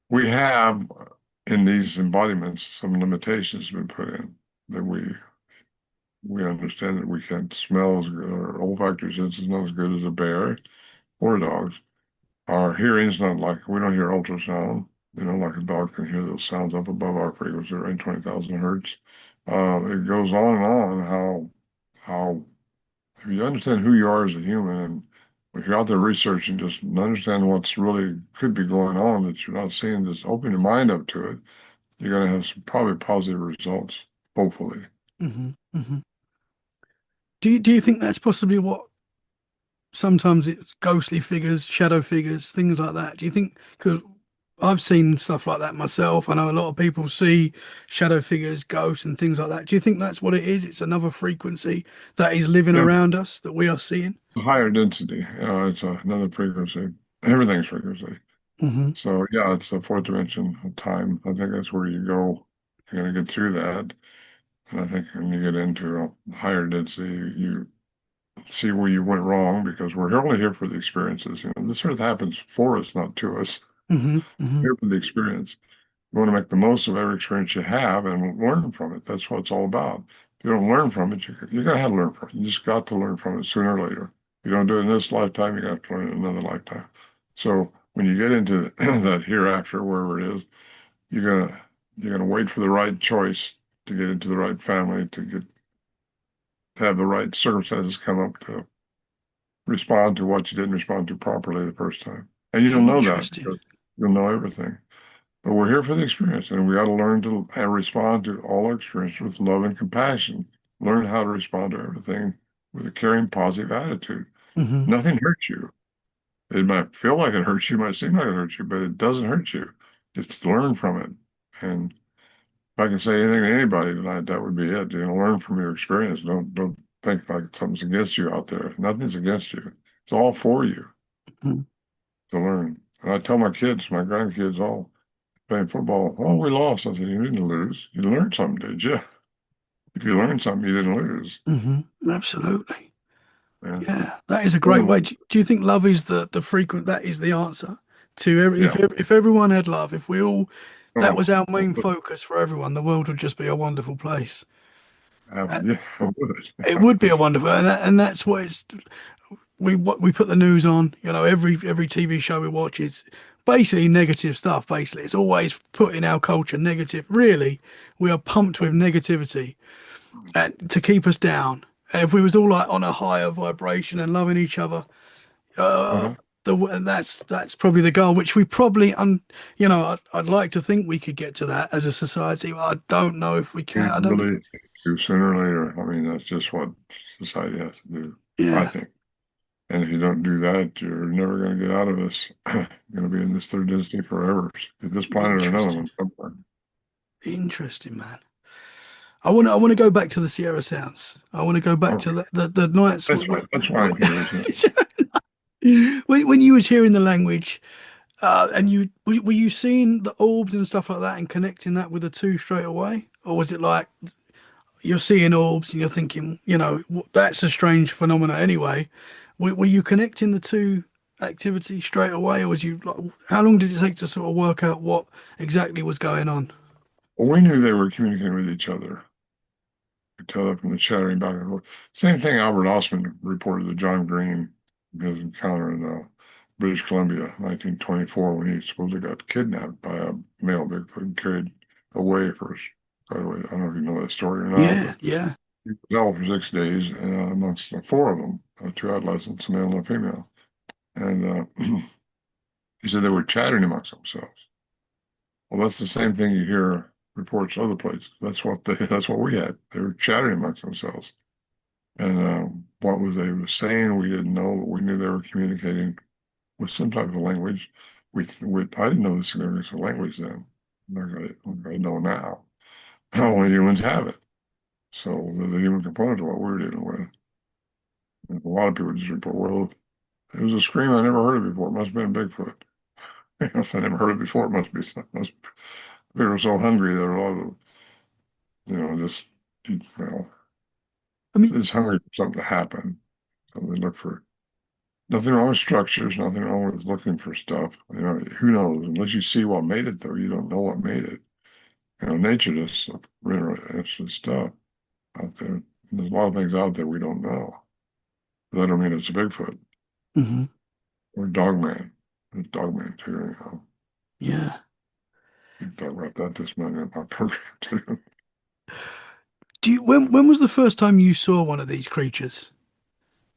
we have in these embodiments some limitations been put in that we understand that we can't smell as good. Our olfactory sense is not as good as a bear or a dog. Our hearing is not like we don't hear ultrasound. You know, like a dog can hear those sounds up above our frequency, right? 20,000 hertz. It goes on and on how if you understand who you are as a human, and if you're out there researching, just understand what's really could be going on that you're not seeing, just open your mind up to it, you're going to have some probably positive results, hopefully. mhm, mhm. Do you think that's possibly what sometimes it's ghostly figures, shadow figures, things like that? Do you think, because I've seen stuff like that myself. I know a lot of people see shadow figures, ghosts, and things like that. Do you think that's what it is? It's another frequency that is living Yeah, around us that we are seeing? higher density, it's another frequency. Everything's frequency. Hmm. So yeah, it's the fourth dimension of time. I think that's where you go. You're going to get through that. And I think when you get into a higher density, you see where you went wrong, because we're only here for the experiences. You know, this earth happens for us, not to us. Hmm. Hmm. We're here for the experience. You want to make the most of every experience you have and learn from it. That's what it's all about. you don't learn from it, you're going to have to learn from it. You just got to learn from it sooner or later. You don't do it in this lifetime, you got to learn it in another lifetime. So when you get into that hereafter, wherever it is, you're gonna wait for the right choice to get into the right family, to have the right circumstances come up to respond to what you didn't respond to properly the first time. And you'll know that Interesting. because you'll know everything. But we're here for the experience, and we got to learn to respond to all our experience with love and compassion. Learn how to respond to everything with a caring, positive attitude. Hmm. Nothing hurts you. It might feel like it hurts you, might seem like it hurts you, but it doesn't hurt you. It's learn from it. And if I can say anything to anybody tonight, that would be it. Learn from your experience. Don't think like something's against you out there. Nothing's against you. It's all for you to learn. And I tell my kids, my grandkids, all playing football, oh, we lost. I said, you didn't lose. You learned something, did you? If you learned something, you didn't lose. Absolutely. Yeah. Yeah, that is a great way. Do you think love is the frequent? That is the answer to every. Yeah. If everyone had love, if we all, that was our main Oh, focus for everyone, the world would just be a wonderful place. yeah, I would. It would be a wonderful, and that's what it's. We put the news on. Every TV show we watch is basically negative stuff. Basically, it's always put in our culture negative. Really, we are pumped with negativity, and to keep us down. And if we was all like on a higher vibration and loving each other, Uh-huh. that's probably the goal, which we probably I'd like to think we could get to that as a society, but I don't know if we We can. I don't think. really do sooner or later. I mean, that's just what society has to do, I Yeah, think. And if you don't do that, you're never going to get out of this. You're going to be in this third density forever. This planet or another interesting, one somewhere. interesting, man. I want to go back to the Sierra Sounds. I want to go back to Okay. the nights That's right. That's why I'm here, isn't when you was hearing the language, and were you seeing the orbs and stuff like that and connecting that with the two straight away, or was it like you're seeing orbs and you're thinking, that's a strange phenomena anyway? Were you connecting the two activities straight away, or was you like, how long did it take to sort of work out what exactly was going on? Well, we knew they were communicating with each other. You could tell that from the chattering back and forth. Same thing Albert Osman reported to John Green, his encounter in British Columbia, 1924, when he supposedly got kidnapped by a male Bigfoot and carried away for quite a way. I don't know if you know that story or not, Yeah, but yeah, he was out for 6 days, and amongst the four of them, two adolescents, a male and a female. And he said they were chattering amongst themselves. Well, that's the same thing you hear reports other places. That's what we had. They were chattering amongst themselves. And what was they were saying, we didn't know, but we knew they were communicating with some type of language. I didn't know the significance of language then, like I know now. Only humans have it. So the human component of what we're dealing with. And a lot of people just report, well, it was a scream I never heard of before. It must have been Bigfoot. If I never heard it before, it must be something. People are so hungry that a lot of, just, well, I mean, it's hungry for something to happen. So they look for nothing wrong with structures, nothing wrong with looking for stuff. Who knows? Unless you see what made it, though, you don't know what made it. Nature just really interesting stuff out there. There's a lot of things out there we don't know. But that don't mean it's a Bigfoot mhm, or Dogman. It's Dogman too. yeah. We can talk about that this minute in my program too. When was the first time you saw one of these creatures?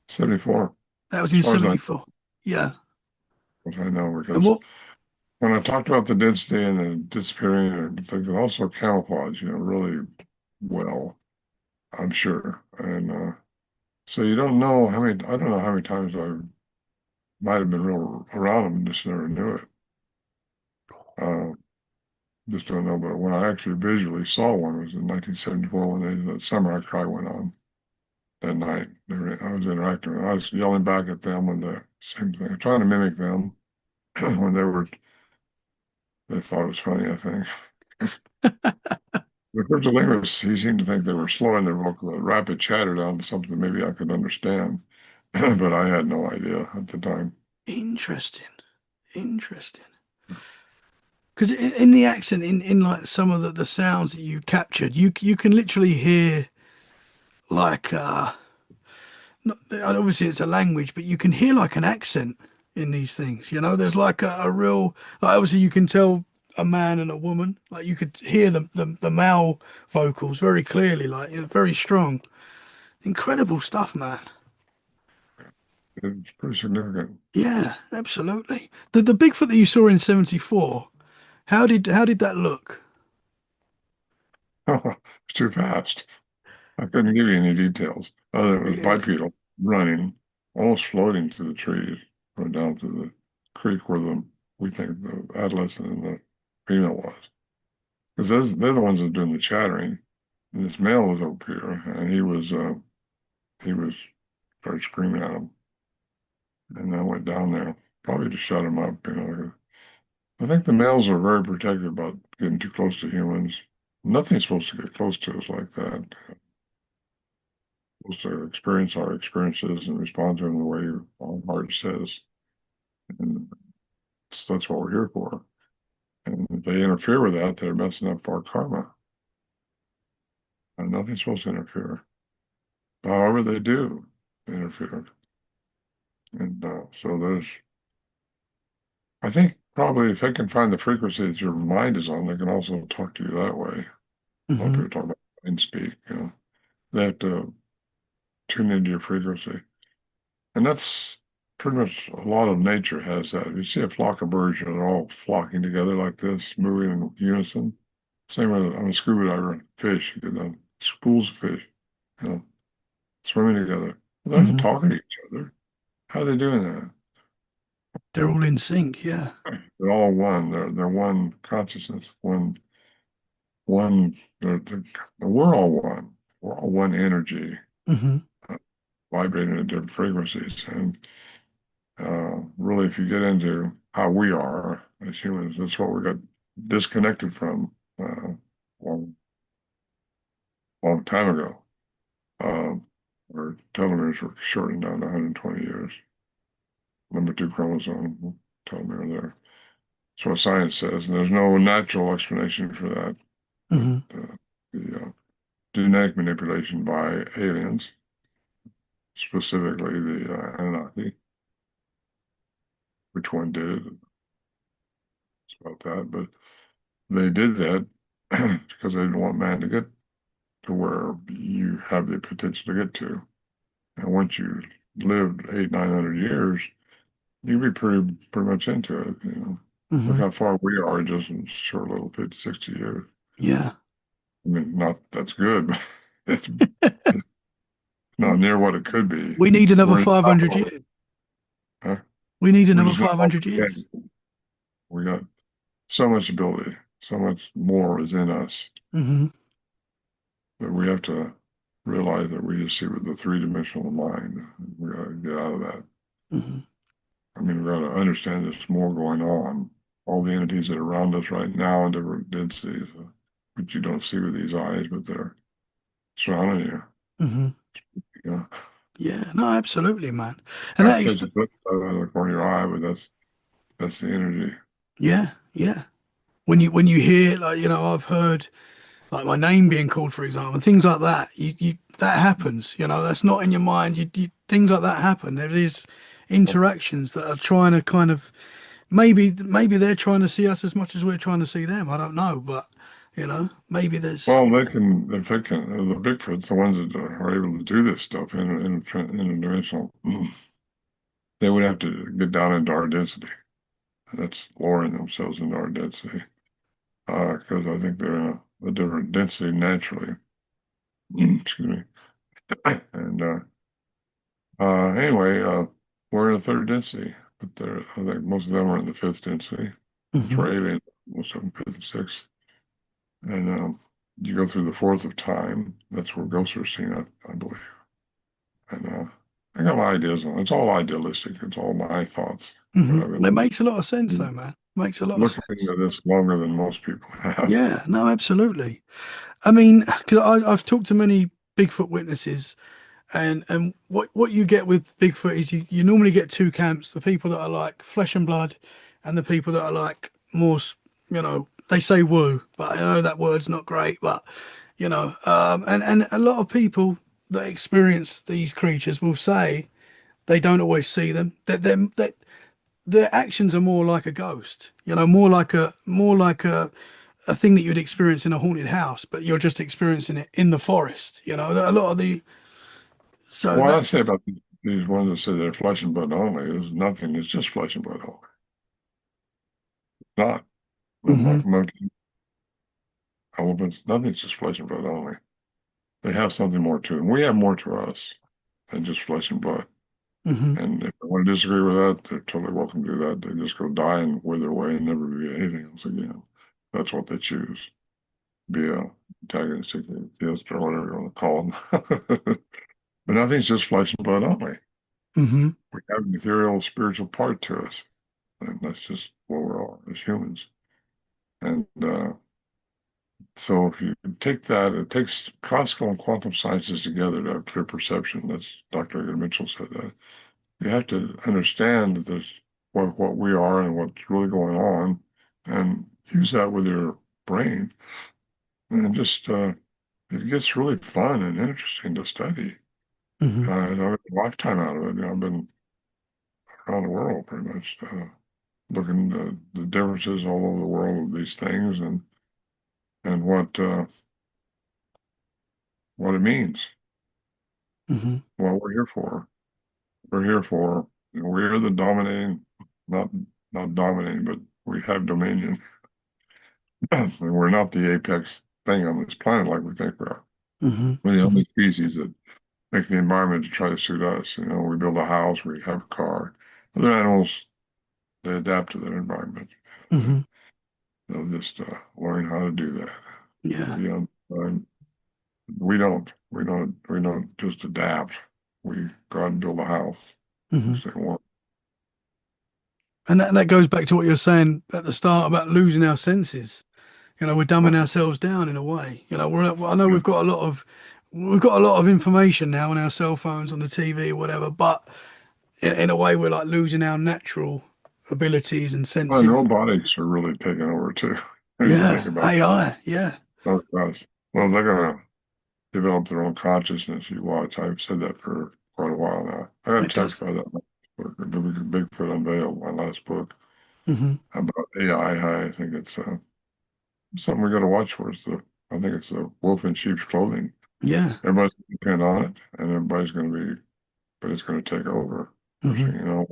74, That was as in far 74. Yeah. as I know, And because when I talked about the density and the disappearing, they could also camouflage, really well, I'm sure. And so you don't know I don't know how many times I might have been real around them and just never knew it. Just don't know. But when I actually visually saw one, it was in 1974 when that Samurai Cry went on that night. I was interacting with them. I was yelling back at them when the same thing, trying to mimic them when they thought it was funny, I think. The cryptolinguists, he seemed to think they were slowing their vocal rapid chatter down to something maybe I could understand, but I had no idea at the time. interesting. Interesting. Because in the accent, in like some of the sounds that you captured, you can literally hear like obviously it's a language, but you can hear like an accent in these things. You know, there's like a real, like obviously you can tell a man and a woman. Like you could hear the male vocals very clearly, like very strong. Incredible stuff, man. It's pretty significant. Yeah, absolutely. The Bigfoot that you saw in '74, how did that look? It's too fast. I couldn't give you any details other than it was Really? bipedal, running, almost floating through the trees, or down to the creek where we think the adolescent and the female was. Because they're the ones that are doing the chattering. And this male was up here, and he was started screaming at him, and I went down there probably to shut him up. I think the males are very protective about getting too close to humans. Nothing's supposed to get close to us like that. We're supposed to experience our experiences and respond to them the way our heart says, and that's what we're here for. And if they interfere with that, they're messing up our karma. And nothing's supposed to interfere. However, they do interfere. And so I think probably if they can find the frequency that your mind is on, they can also talk to you that way. A lot of Hmm. people talk about mind speak, they have to tune into your frequency. And that's pretty much a lot of nature has that. If you see a flock of birds, they're all flocking together like this, moving in unison. Same with, I'm a scuba diver and fish, schools of fish, you know, swimming together. They're not Hmm. talking to each other. How are they doing that? They're all in sync. Yeah. They're all one. They're one consciousness, one. We're all one. We're all one energy, Hmm. uh, vibrating at different frequencies. And really, if you get into how we are as humans, that's what we got disconnected from long, long time ago. Our telomeres were shortened down to 120 years. Number two chromosome telomere there. That's what science says, and there's no natural explanation for that. But Hmm. the genetic manipulation by aliens, specifically the Anunnaki, which one did it? It's about that, but they did that because they didn't want man to get to where you have the potential to get to. And once you lived 900 years, you'd be pretty much into it. Look Hmm. how far we are just in a short little 50, 60 years. Yeah. I mean, not that's good, but it's not near what it could be. We need another We're in 500 power, years. huh? We need We another just know all 500 we years. can. We got so much ability, so much more is in us Hmm. that we have to realize that we just see with the three-dimensional mind. We got to get out of that. Hmm. I mean, we got to understand there's more going on. All the entities that are around us right now in different densities, which you don't see with these eyes, but they're surrounding you. Hmm. Yeah. Yeah. No, absolutely, man. And Can't that is, catch a flip out of the corner of your eye, but that's the energy. yeah, yeah. When you hear, like, I've heard like my name being called, for example, things like that. You that happens. That's not in your mind. Things like that happen. There is interactions that are trying to kind of, maybe they're trying to see us as much as we're trying to see them. I don't know, but maybe there's. Well, they can, if they can, the Bigfoots, the ones that are able to do this stuff interdimensional, they would have to get down into our density. That's lowering themselves into our density, because I think they're in a different density naturally. Excuse me. And anyway, we're in a third density, but I think most of them are in the fifth density. That's Hmm. where aliens, most of them fifth and sixth. And you go through the fourth of time. That's where ghosts are seen, I believe. And I got my ideas on it. It's all idealistic. It's all my thoughts. But I've It been makes a lot of sense, though, man. Makes a lot of looking sense. into this longer than most people have. Yeah, no, absolutely. I mean, because I've talked to many Bigfoot witnesses, and what you get with Bigfoot is you normally get two camps: the people that are like flesh and blood, and the people that are like more, they say woo, but I know that word's not great, but and a lot of people that experience these creatures will say they don't always see them. That their actions are more like a ghost, more like a thing that you'd experience in a haunted house, but you're just experiencing it in the forest. A lot of the so What I that's say about these ones that say they're flesh and blood only is nothing. It's just flesh and blood only. Not hmm monkey, elephants. Nothing's just flesh and blood only. They have something more to them. We have more to us than just flesh and blood. hmm And if they want to disagree with that, they're totally welcome to do that. They just go die and wither away and never be anything else again. That's what they choose. Be a antagonistic theist or whatever you want to call them. But nothing's just flesh and blood only. hmm We have an ethereal spiritual part to us. And that's just what we're all as humans. And so if you take that, it takes classical and quantum sciences together to have clear perception. That's Dr. Edgar Mitchell said that. You have to understand that there's what we are and what's really going on and use that with your brain. And just, it gets really fun and interesting to study. hmm I've had a lifetime out of it. I've been around the world pretty much, looking at the differences all over the world of these things and what it means, hmm what we're here for. We're here for, we're the dominating, not not dominating, but we have dominion. And we're not the apex thing on this planet like we think we are. hmm We're the hmm only species that make the environment to try to suit us. We build a house, we have a car. Other animals, they adapt to their environment. They, hmm they'll just learn how to do that. Yeah. We don't. We don't just adapt. We go out and build a house. hmm Which they want. And that goes back to what you're saying at the start about losing our senses. We're dumbing ourselves down in a way. I know we've got a lot of information now on our cell phones, on the TV, or whatever, but in a way we're like losing our natural abilities and Well, senses. robotics are really taking over too. If you think Yeah, about AI. Yeah, those guys. Well, they're gonna develop their own consciousness. You watch. I've said that for quite a while now. I got a it text does. by that book, Bigfoot Unveiled, my last book hmm about AI. I think it's something we got to watch for. I think it's the wolf in sheep's clothing. Yeah. Everybody's going to depend on it, and everybody's going to be, but it's going to take over. First hmm thing you know,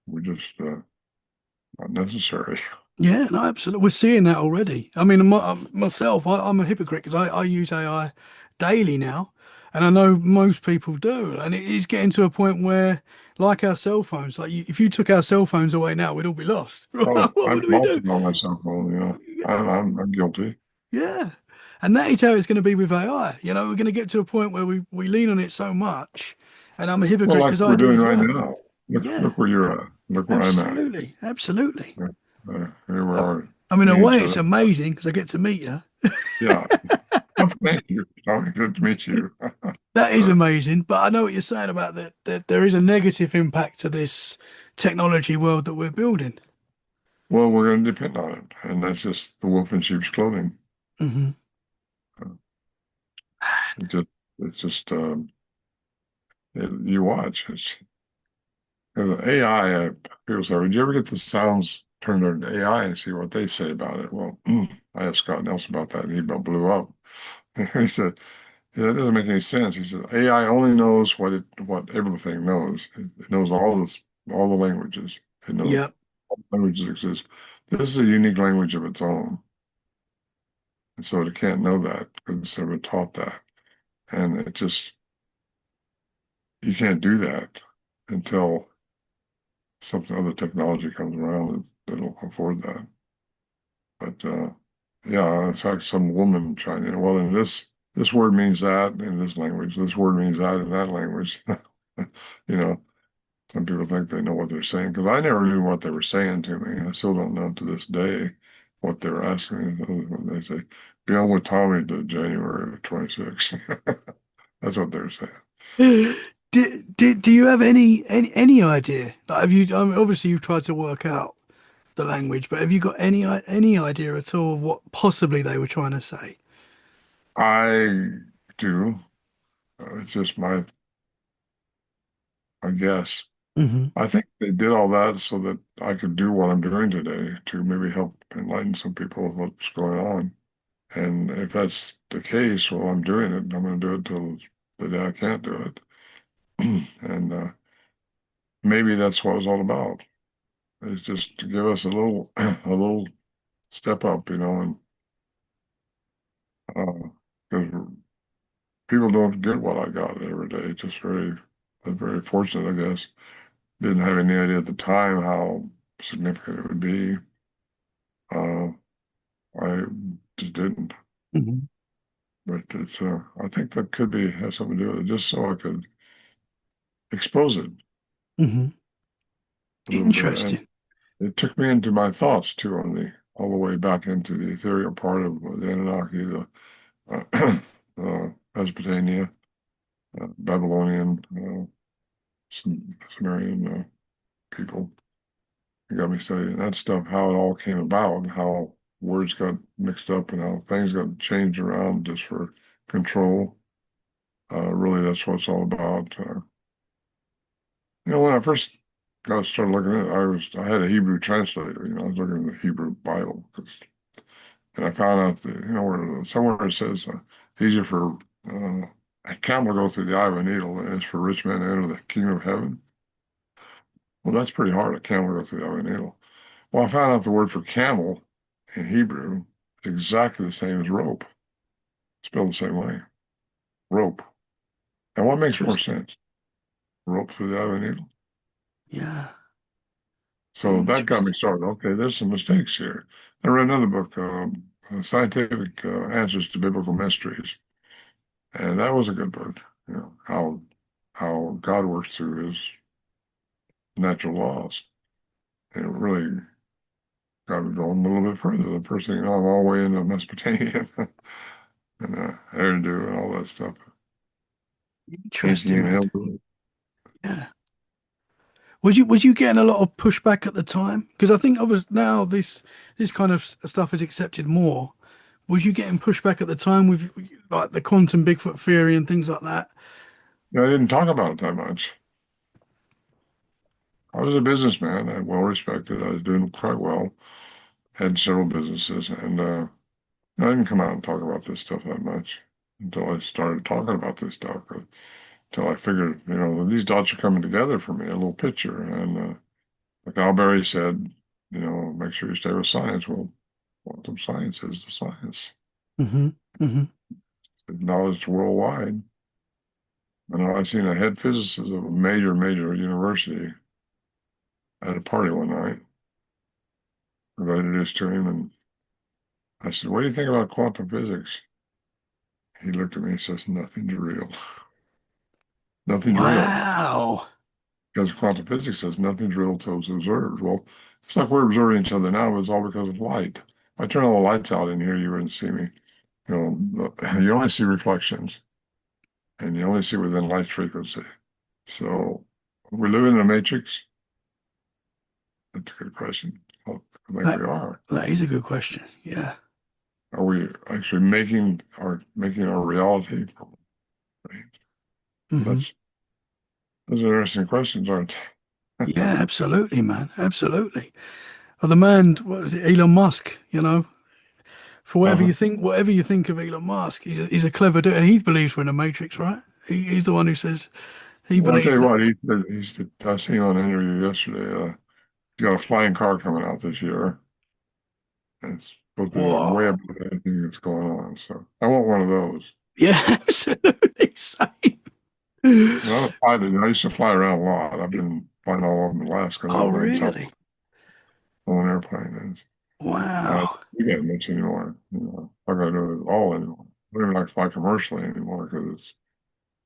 we're just not necessary. Yeah, no, absolutely. We're seeing that already. I mean, myself, I'm a hypocrite because I use AI daily now, and I know most people do. And it is getting to a point where, like our cell phones, if you took our cell phones away now, we'd all be lost. Oh, What I'm would we do? also on my cell phone. I'm guilty. Yeah. And that is how it's going to be with AI. We're going to get to a point where we lean on it so much, and I'm a Well, hypocrite like because I we're do doing as right well. now. Yeah, Look where you're at. Look where I'm at. absolutely, absolutely. Here we I, are I mean, in a meeting each way, it's other. amazing because I get to meet you. Yeah. Oh, thank you. Tommy. Good to meet you. That is amazing, but I know what you're saying about that there is a negative impact to this technology world that we're building. Well, we're going to depend on it, and that's just the wolf in sheep's clothing. hmm Uh, It just, it's just, you watch. AI. People say, "Would you ever get the sounds turned over to AI and see what they say about it?" Well, I asked Scott Nelson about that, and he about blew up. He said, "Yeah, that doesn't make any sense." He said, "AI only knows what everything knows. It knows all the languages. It knows Yep. all the languages exist. This is a unique language of its own, and so it can't know that because it's never taught that. And it just you can't do that until some other technology comes around that'll afford that. But yeah, in fact, some woman trying to, well, in this word means that in this language, this word means that in that language. You know, some people think they know what they're saying because I never knew what they were saying to me. I still don't know to this day what they're asking me when they say, "Be on with Tommy to January 26th." That's what they're saying. Do you have any idea? Like, have you? I mean, obviously, you've tried to work out the language, but have you got any idea at all of what possibly they were trying to say? I to. It's just I guess. Hmm. I think they did all that so that I could do what I'm doing today to maybe help enlighten some people with what's going on. And if that's the case, well, I'm doing it. I'm going to do it till the day I can't do it. And maybe that's what it's all about. It's just to give us a little, a little step up, and because people don't get what I got every day. It's just very fortunate, I guess. Didn't have any idea at the time how significant it would be. Uh, I just didn't. Hmm. But it's, I think that could have something to do with it, just so I could expose it Hmm. a little bit. And Interesting. it took me into my thoughts too, all the way back into the ethereal part of the Anunnaki, Mesopotamia, Babylonian, Sumerian people. It got me studying that stuff, how it all came about, and how words got mixed up, and how things got changed around just for control. Really, that's what it's all about. When I first started looking at it, I had a Hebrew translator. I was looking at the Hebrew Bible, and I found out that where somewhere it says it's easier for a camel to go through the eye of a needle than it is for rich men to enter the kingdom of heaven. Well, that's pretty hard. A camel to go through the eye of a needle. Well, I found out the word for camel in Hebrew is exactly the same as rope. Spelled the same way. Rope. And what makes more Interesting. sense? Rope through the eye of a needle. Yeah. So that got me Interesting. started. Okay, there's some mistakes here. I read another book, Scientific Answers to Biblical Mysteries, and that was a good book. How God works through His natural laws, and it really got me going a little bit further. The first thing you know, I'm all the way into Mesopotamia and Eridu and all that stuff. Yankee Interesting, and man. Hillbilly. Yeah. Was you getting a lot of pushback at the time? Because I think now this kind of stuff is accepted more. Was you getting pushback at the time with like the quantum Bigfoot theory and things like that? I didn't talk about it that much. I was a businessman, well respected. I was doing quite well, had several businesses, and I didn't come out and talk about this stuff that much until I started talking about this stuff. Until I figured, these dots are coming together for me, a little picture. And like Alberry said, make sure you stay with science. Well, quantum science is the science. Hmm. Hmm. Acknowledged worldwide. I seen a head physicist of a major university at a party one night. I got introduced to him, and I said, "What do you think about quantum physics?" He looked at me and says, "Nothing's real. Nothing's real." Wow. Because quantum physics says nothing's real until it's observed. Well, it's like we're observing each other now, but it's all because of light. If I turn all the lights out in here, you wouldn't see me. You only see reflections, and you only see within light frequency. So, we live in a matrix. That's a good question. Well, I think That we are. that is a good question. Yeah. Are we actually making our reality? Hmm. That's Those are interesting questions, aren't they? Yeah, absolutely, man. Absolutely. Well, the man, what is it, Elon Musk, for Uh-huh. whatever you think of Elon Musk, he's a clever dude. And he believes we're in a matrix, right? He's the one who says he Well, I tell believes you that. what, I seen him on an interview yesterday. He's got a flying car coming out this year. It's supposed to be way Whoa. above anything that's going on. So I want one of those. Yeah, absolutely. Same. And I'm a pilot. I used to fly around a lot. I've been flying all over Alaska and Oh, up in South really? on an airplane. And I don't Wow. do that much anymore. I got to do it all anymore. I don't even like to fly commercially anymore because it's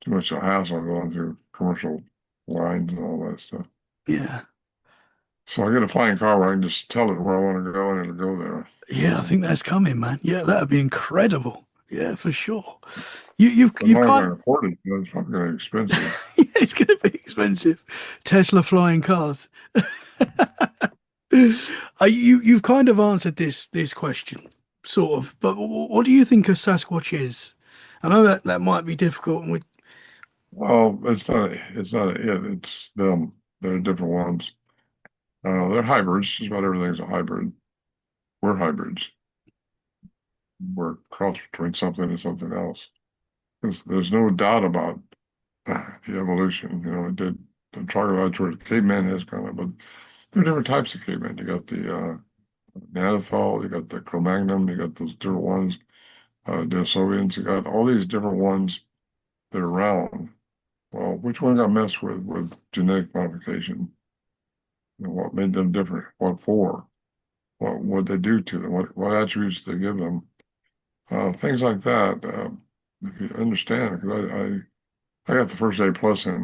too much of a hassle going through commercial lines and all that stuff. Yeah. So I get a flying car where I can just tell it where I want to go and it'll go there. Yeah, I think that's coming, man. Yeah, that'd be incredible. Yeah, for sure. I'm You've not kind going to afford it. It's probably going to be expensive. yeah, it's going to be expensive. Tesla flying cars. You've kind of answered this question, sort of. But what do you think a Sasquatch is? I know that that might be difficult, and we, Well, it's not it, it's them. They're different ones. They're hybrids. Just about everything's a hybrid. We're hybrids. We're a cross between something and something else. There's no doubt about the evolution. You know, it did. I'm talking about where the caveman has gone, but there are different types of cavemen. You got the Neanderthal, you got the Cro-Magnon, you got those different ones, Denisovians, you got all these different ones that are around. Well, which one got messed with genetic modification? And what made them different? What for? What they do to them? What attributes they give them? Things like that. If you understand, because I got the first A plus I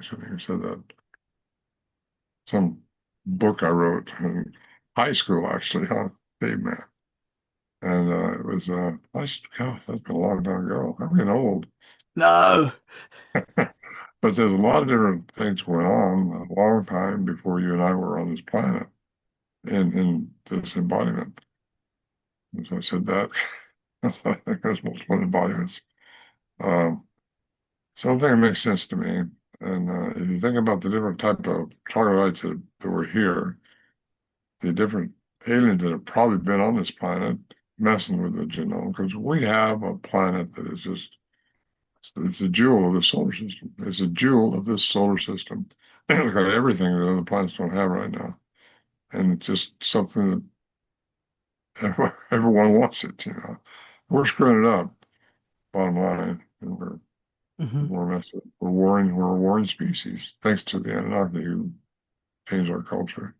shouldn't have said that. Some book I wrote in high school, actually, on caveman. And it was, gosh, that's been a long time ago. I'm getting old. no. But there's a lot of different things going on a long time before you and I were on this planet in this embodiment. As I said that, I think there's multiple embodiments. So I think it makes sense to me. And if you think about the different type of troglodytes that were here, the different aliens that have probably been on this planet messing with the genome, because we have a planet that is just, it's a jewel of the solar system. It's a jewel of this solar system. It's got everything that other planets don't have right now. And it's just something that everyone wants it, you know. We're screwing it up, bottom line. And Hmm. we're a warring species, thanks to the Anunnaki who changed our culture.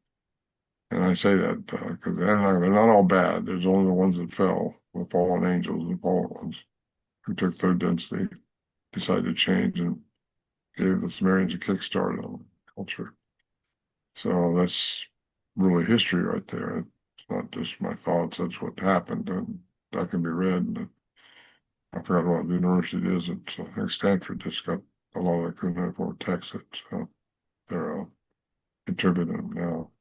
And I say that because the Anunnaki, they're not all bad. There's only the ones that fell, the fallen angels, the fallen ones who took their density, decided to change, and gave the Sumerians a kickstart on culture. So that's really history right there. It's not just my thoughts. That's what happened, and that can be read. I forgot what university it is. It's, I think Stanford just got a lot of couldn't afford text it, so they're contributing them now.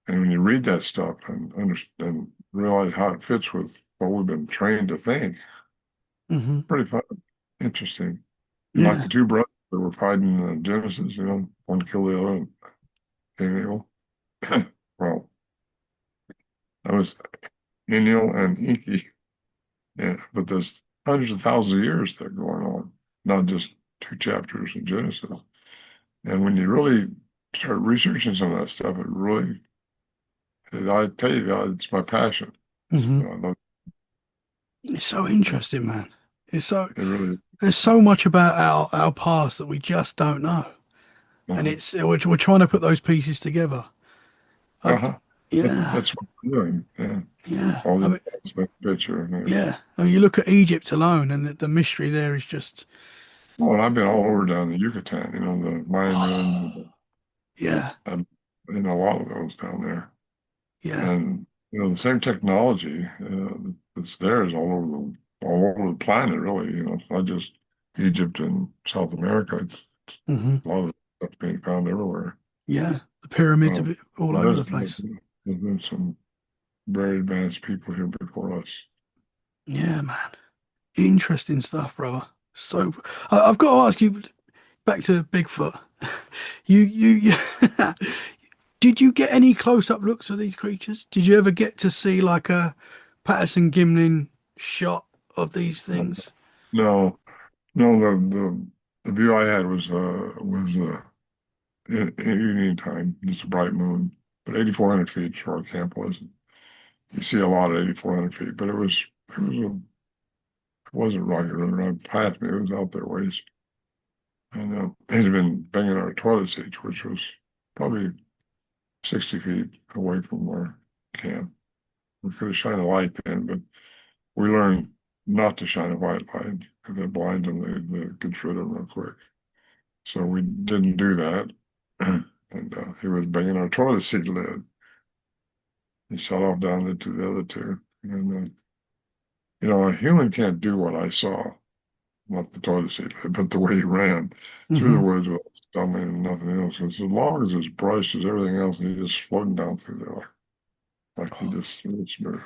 And when you read that stuff and understand, realize how it fits with what we've been trained to think, Hmm. pretty fun, interesting. And like Yeah. the two brothers that were fighting in Genesis, you know, one killed the other and became evil. Well, that was Enlil and Enki. Yeah, but there's hundreds of thousands of years that are going on, not just two chapters in Genesis. And when you really start researching some of that stuff, it really, I tell you, it's my passion. Hmm. I love It's so interesting, man. It's so it really. there's so much about our past that we just don't know, and Uh-huh. it's we're trying to put those pieces together. I, Uh-huh. yeah, That's what we're doing. Yeah. yeah. All I these mean, thoughts make a picture. Yeah. yeah. I mean, you look at Egypt alone, and the mystery there is just, Oh, and I've been all over down the Yucatan, you know, the Mayan ruins. yeah, I've been a lot of those down there. yeah. And, you know, the same technology that's there is all over the planet, really. You know, it's not just Egypt and South America. It's Hmm. a lot of stuff being found everywhere. Yeah. The pyramids Uh, of it all over there's, the place. there's been some very advanced people here before us. Yeah, man. Interesting stuff, brother. So, I've got to ask you back to Bigfoot. You did you get any close-up looks of these creatures? Did you ever get to see like a Patterson-Gimlin shot of these things? No, no, the view I had was in evening time, just a bright moon, but 8,400 feet is where our camp was. You see a lot at 8,400 feet, but it wasn't rocket running right past me. It was out there ways. And it had been banging our toilet seats, which was probably 60 feet away from our camp. We could have shined a light then, but we learned not to shine a white light because it blinds them. They gets rid of them real quick. So we didn't do that. And he was banging our toilet seat lid. He shot off down into the other two. And, you know, a human can't do what I saw, not the toilet seat lid, but the way he ran through the Hmm. woods with stumbling and nothing else. Because as long as it's brushed as everything else, he's just floating down through there like he just really smooth.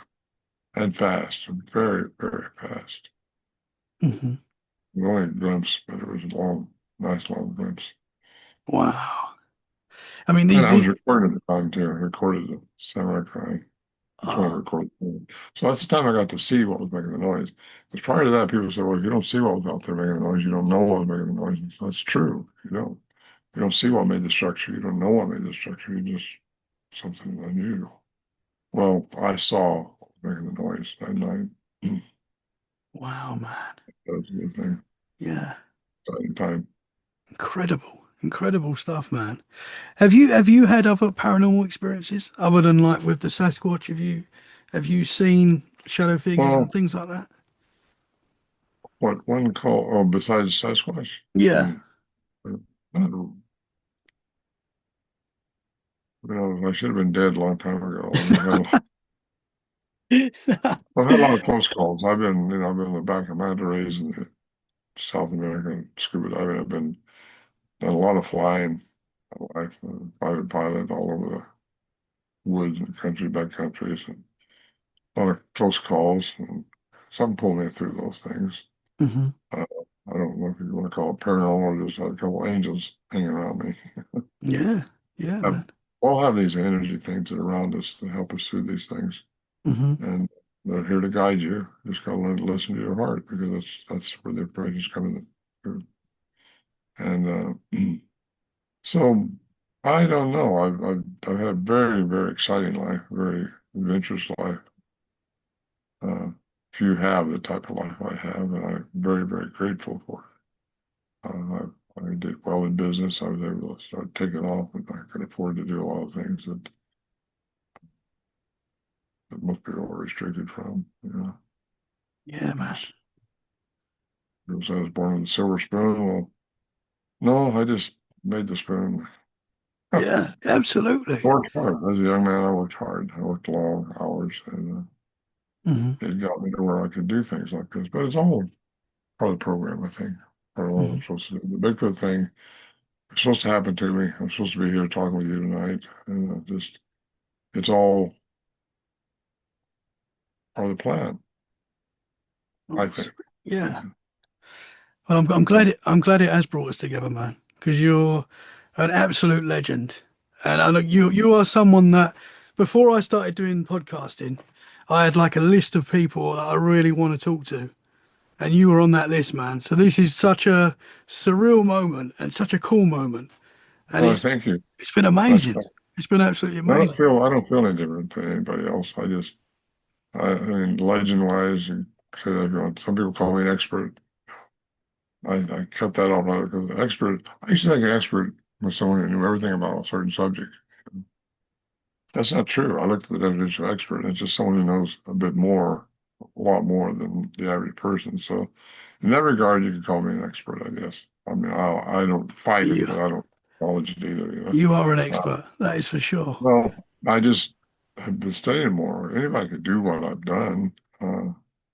and fast, very, very fast. Hmm. Only a glimpse, but it was a long, nice long glimpse. Wow. I mean, And I was these recording at the time too. I recorded the samurai crying. That's when I oh, recorded. So that's the time I got to see what was making the noise. Because prior to that, people said, well, if you don't see what was out there making the noise, you don't know what was making the noise. And so that's true. You don't. You don't see what made the structure. You don't know what made the structure. You just something unusual. Well, I saw what was making the noise that night. wow, man. That was a good thing. Yeah. Exciting time. Incredible. Incredible stuff, man. Have you had other paranormal experiences other than like with the Sasquatch? Have you seen shadow figures and Well, things like that? what one call? Oh, besides Sasquatch? Yeah. Hmm. Not, I should have been dead a long time ago. I mean, I've had a lot of close calls. I've been in the back of manta rays in the South American scuba diving. I've been done a lot of flying. My life, private pilot all over the woods and country, backcountries, and a lot of close calls. And some pulled me through those things. Hmm. Uh, I don't know if you want to call it paranormal or just had a couple angels hanging around me. Yeah. Yeah, I've, man. all have these energy things that are around us to help us through these things. Hmm. And they're here to guide you. Just gotta learn to listen to your heart because that's where the information's coming through. And so I don't know. I've had a very, very exciting life, very adventurous life. Few have the type of life I have, and I'm very, very grateful for it. I did well in business. I was able to start taking off, and I could afford to do a lot of things that most people were restricted from. Yeah, man. Just because I was born with a silver spoon. Well, no, I just made the spoon. I Yeah, absolutely. worked hard. As a young man, I worked hard. I worked long hours, and Hmm. it got me to where I could do things like this. But it's all part of the program, I think. Part of what I'm Hmm. supposed to do. The Bigfoot thing is supposed to happen to me. I'm supposed to be here talking with you tonight, and it's all part of the plan, I think. Awesome. Yeah. Well, I'm glad it has brought us together, man. Because you're an absolute legend, and I know you are someone that before I started doing podcasting, I had like a list of people that I really want to talk to, and you were on that list, man. So this is such a surreal moment and such a cool moment, and Well, it's thank you. it's been That's amazing. It's been absolutely amazing. I don't feel any different than anybody else. I mean, legend wise, you say that if you want. Some people call me an expert. I cut that off because the expert, I used to think an expert was someone who knew everything about a certain subject. That's not true. I looked at the definition of expert, and it's just someone who knows a bit more, a lot more than the average person. So, in that regard, you could call me an expert, I guess. I mean, I don't fight it, You but I don't acknowledge it either. you are an Uh, expert, that is for sure. well, I just have been studying more. Anybody could do what I've done.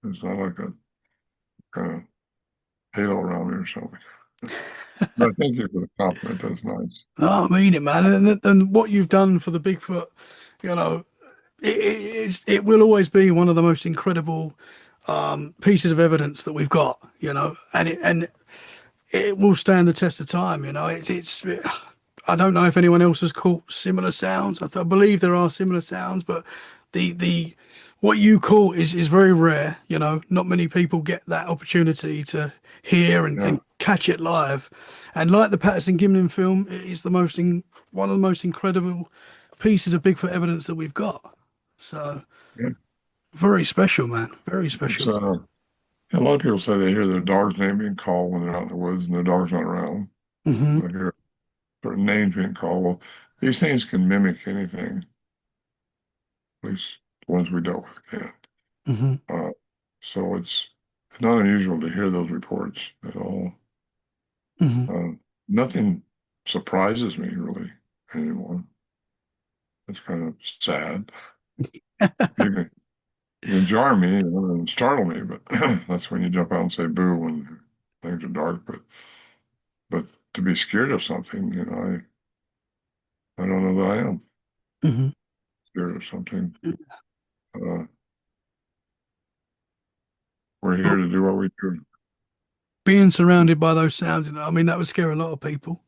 It's not like a kind of halo around me or something. But thank you for the compliment. That's nice. No, I mean it, man. And what you've done for the Bigfoot, you know, it will always be one of the most incredible pieces of evidence that we've got, and it will stand the test of time. I don't know if anyone else has caught similar sounds. I believe there are similar sounds, but the what you caught is very rare. Not many people get that opportunity to hear Yeah, and catch it live. And like the Patterson-Gimlin film, it is one of the most incredible pieces of Bigfoot evidence that we've got. So yeah. very special, man. Very It's special. a lot of people say they hear their dog's name being called when they're out in the woods and their dog's not around. Hmm. They hear certain names being called. Well, these things can mimic anything, at least the ones we dealt with can. Hmm. Uh, so it's not unusual to hear those reports at all. Hmm. Uh, Nothing surprises me really anymore. It's kind of sad. You can, you can jar me and startle me, but that's when you jump out and say boo when things are dark. But to be scared of something, I don't know that I am Hmm. scared of something. Uh, We're here to do what we do. Being surrounded by those sounds, I mean, that would scare a lot of people.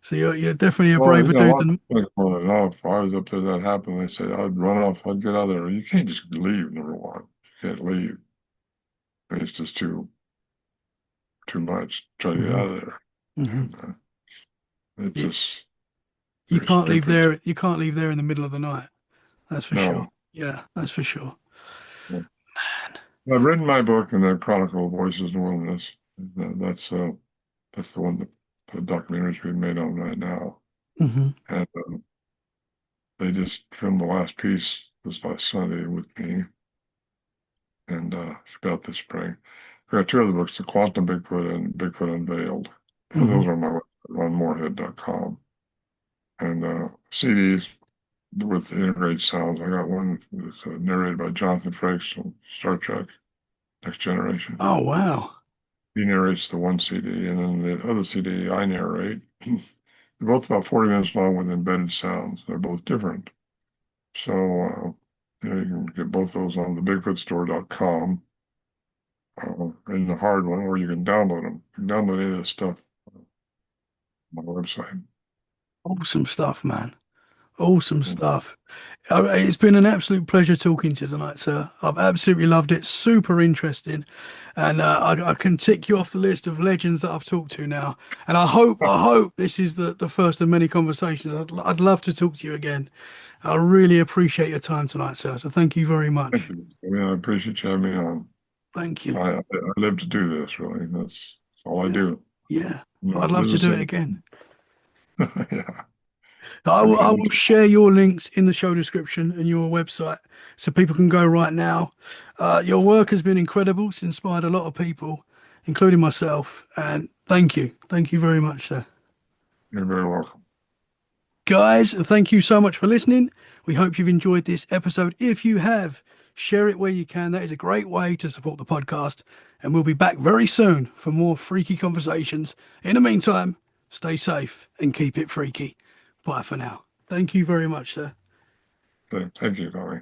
So you're definitely a Well, braver you know, dude I than. think on and off. If I was up there, that happened. They say I'd run off. I'd get out of there. You can't just leave. Number one, you can't leave. It's just too much. Try to get out of there. And, it's You, just you very can't leave stupid. there. You can't leave there in the middle of the night. That's for sure. No. Yeah, that's for sure. No. I've written my book, and the Chronicle of Voices in the Wilderness. That's the one that the documentary's being made on right now. Hmm. And they just filmed the last piece this last Sunday with me, and it's about this spring. I got two other books, The Quantum Bigfoot and Bigfoot Unveiled. And those are on my website, ronmorehead.com. And CDs with integrated sounds. I got one that's narrated by Jonathan Frakes from Star Trek, Next Generation. Oh, wow. He narrates the one CD, and then the other CD I narrate. They're both about 40 minutes long with embedded sounds. They're both different. So, you can get both those on the bigfootstore.com in the hard one, or you can download them. You can download any of this stuff on my website. Awesome stuff, man. Awesome stuff. It's been an absolute pleasure talking to you tonight, sir. I've absolutely loved it. Super interesting. And I can tick you off the list of legends that I've talked to now. And I hope this is the first of many conversations. I'd love to talk to you again. I really appreciate your time tonight, sir. So thank you very much. Thank you. Yeah, I appreciate you having me on. Thank you. I live to do this, really. That's all I do. Yeah. You know, I'd love to do it business- again. Yeah. I will share your links in the show description and your website so people can go right now. Your work has been incredible. It's inspired a lot of people, including myself. And thank you. Thank you very much, sir. You're very welcome. Guys, thank you so much for listening. We hope you've enjoyed this episode. If you have, share it where you can. That is a great way to support the podcast. And we'll be back very soon for more freaky conversations. In the meantime, stay safe and keep it freaky. Bye for now. Thank you very much, sir. Thank you, Tommy.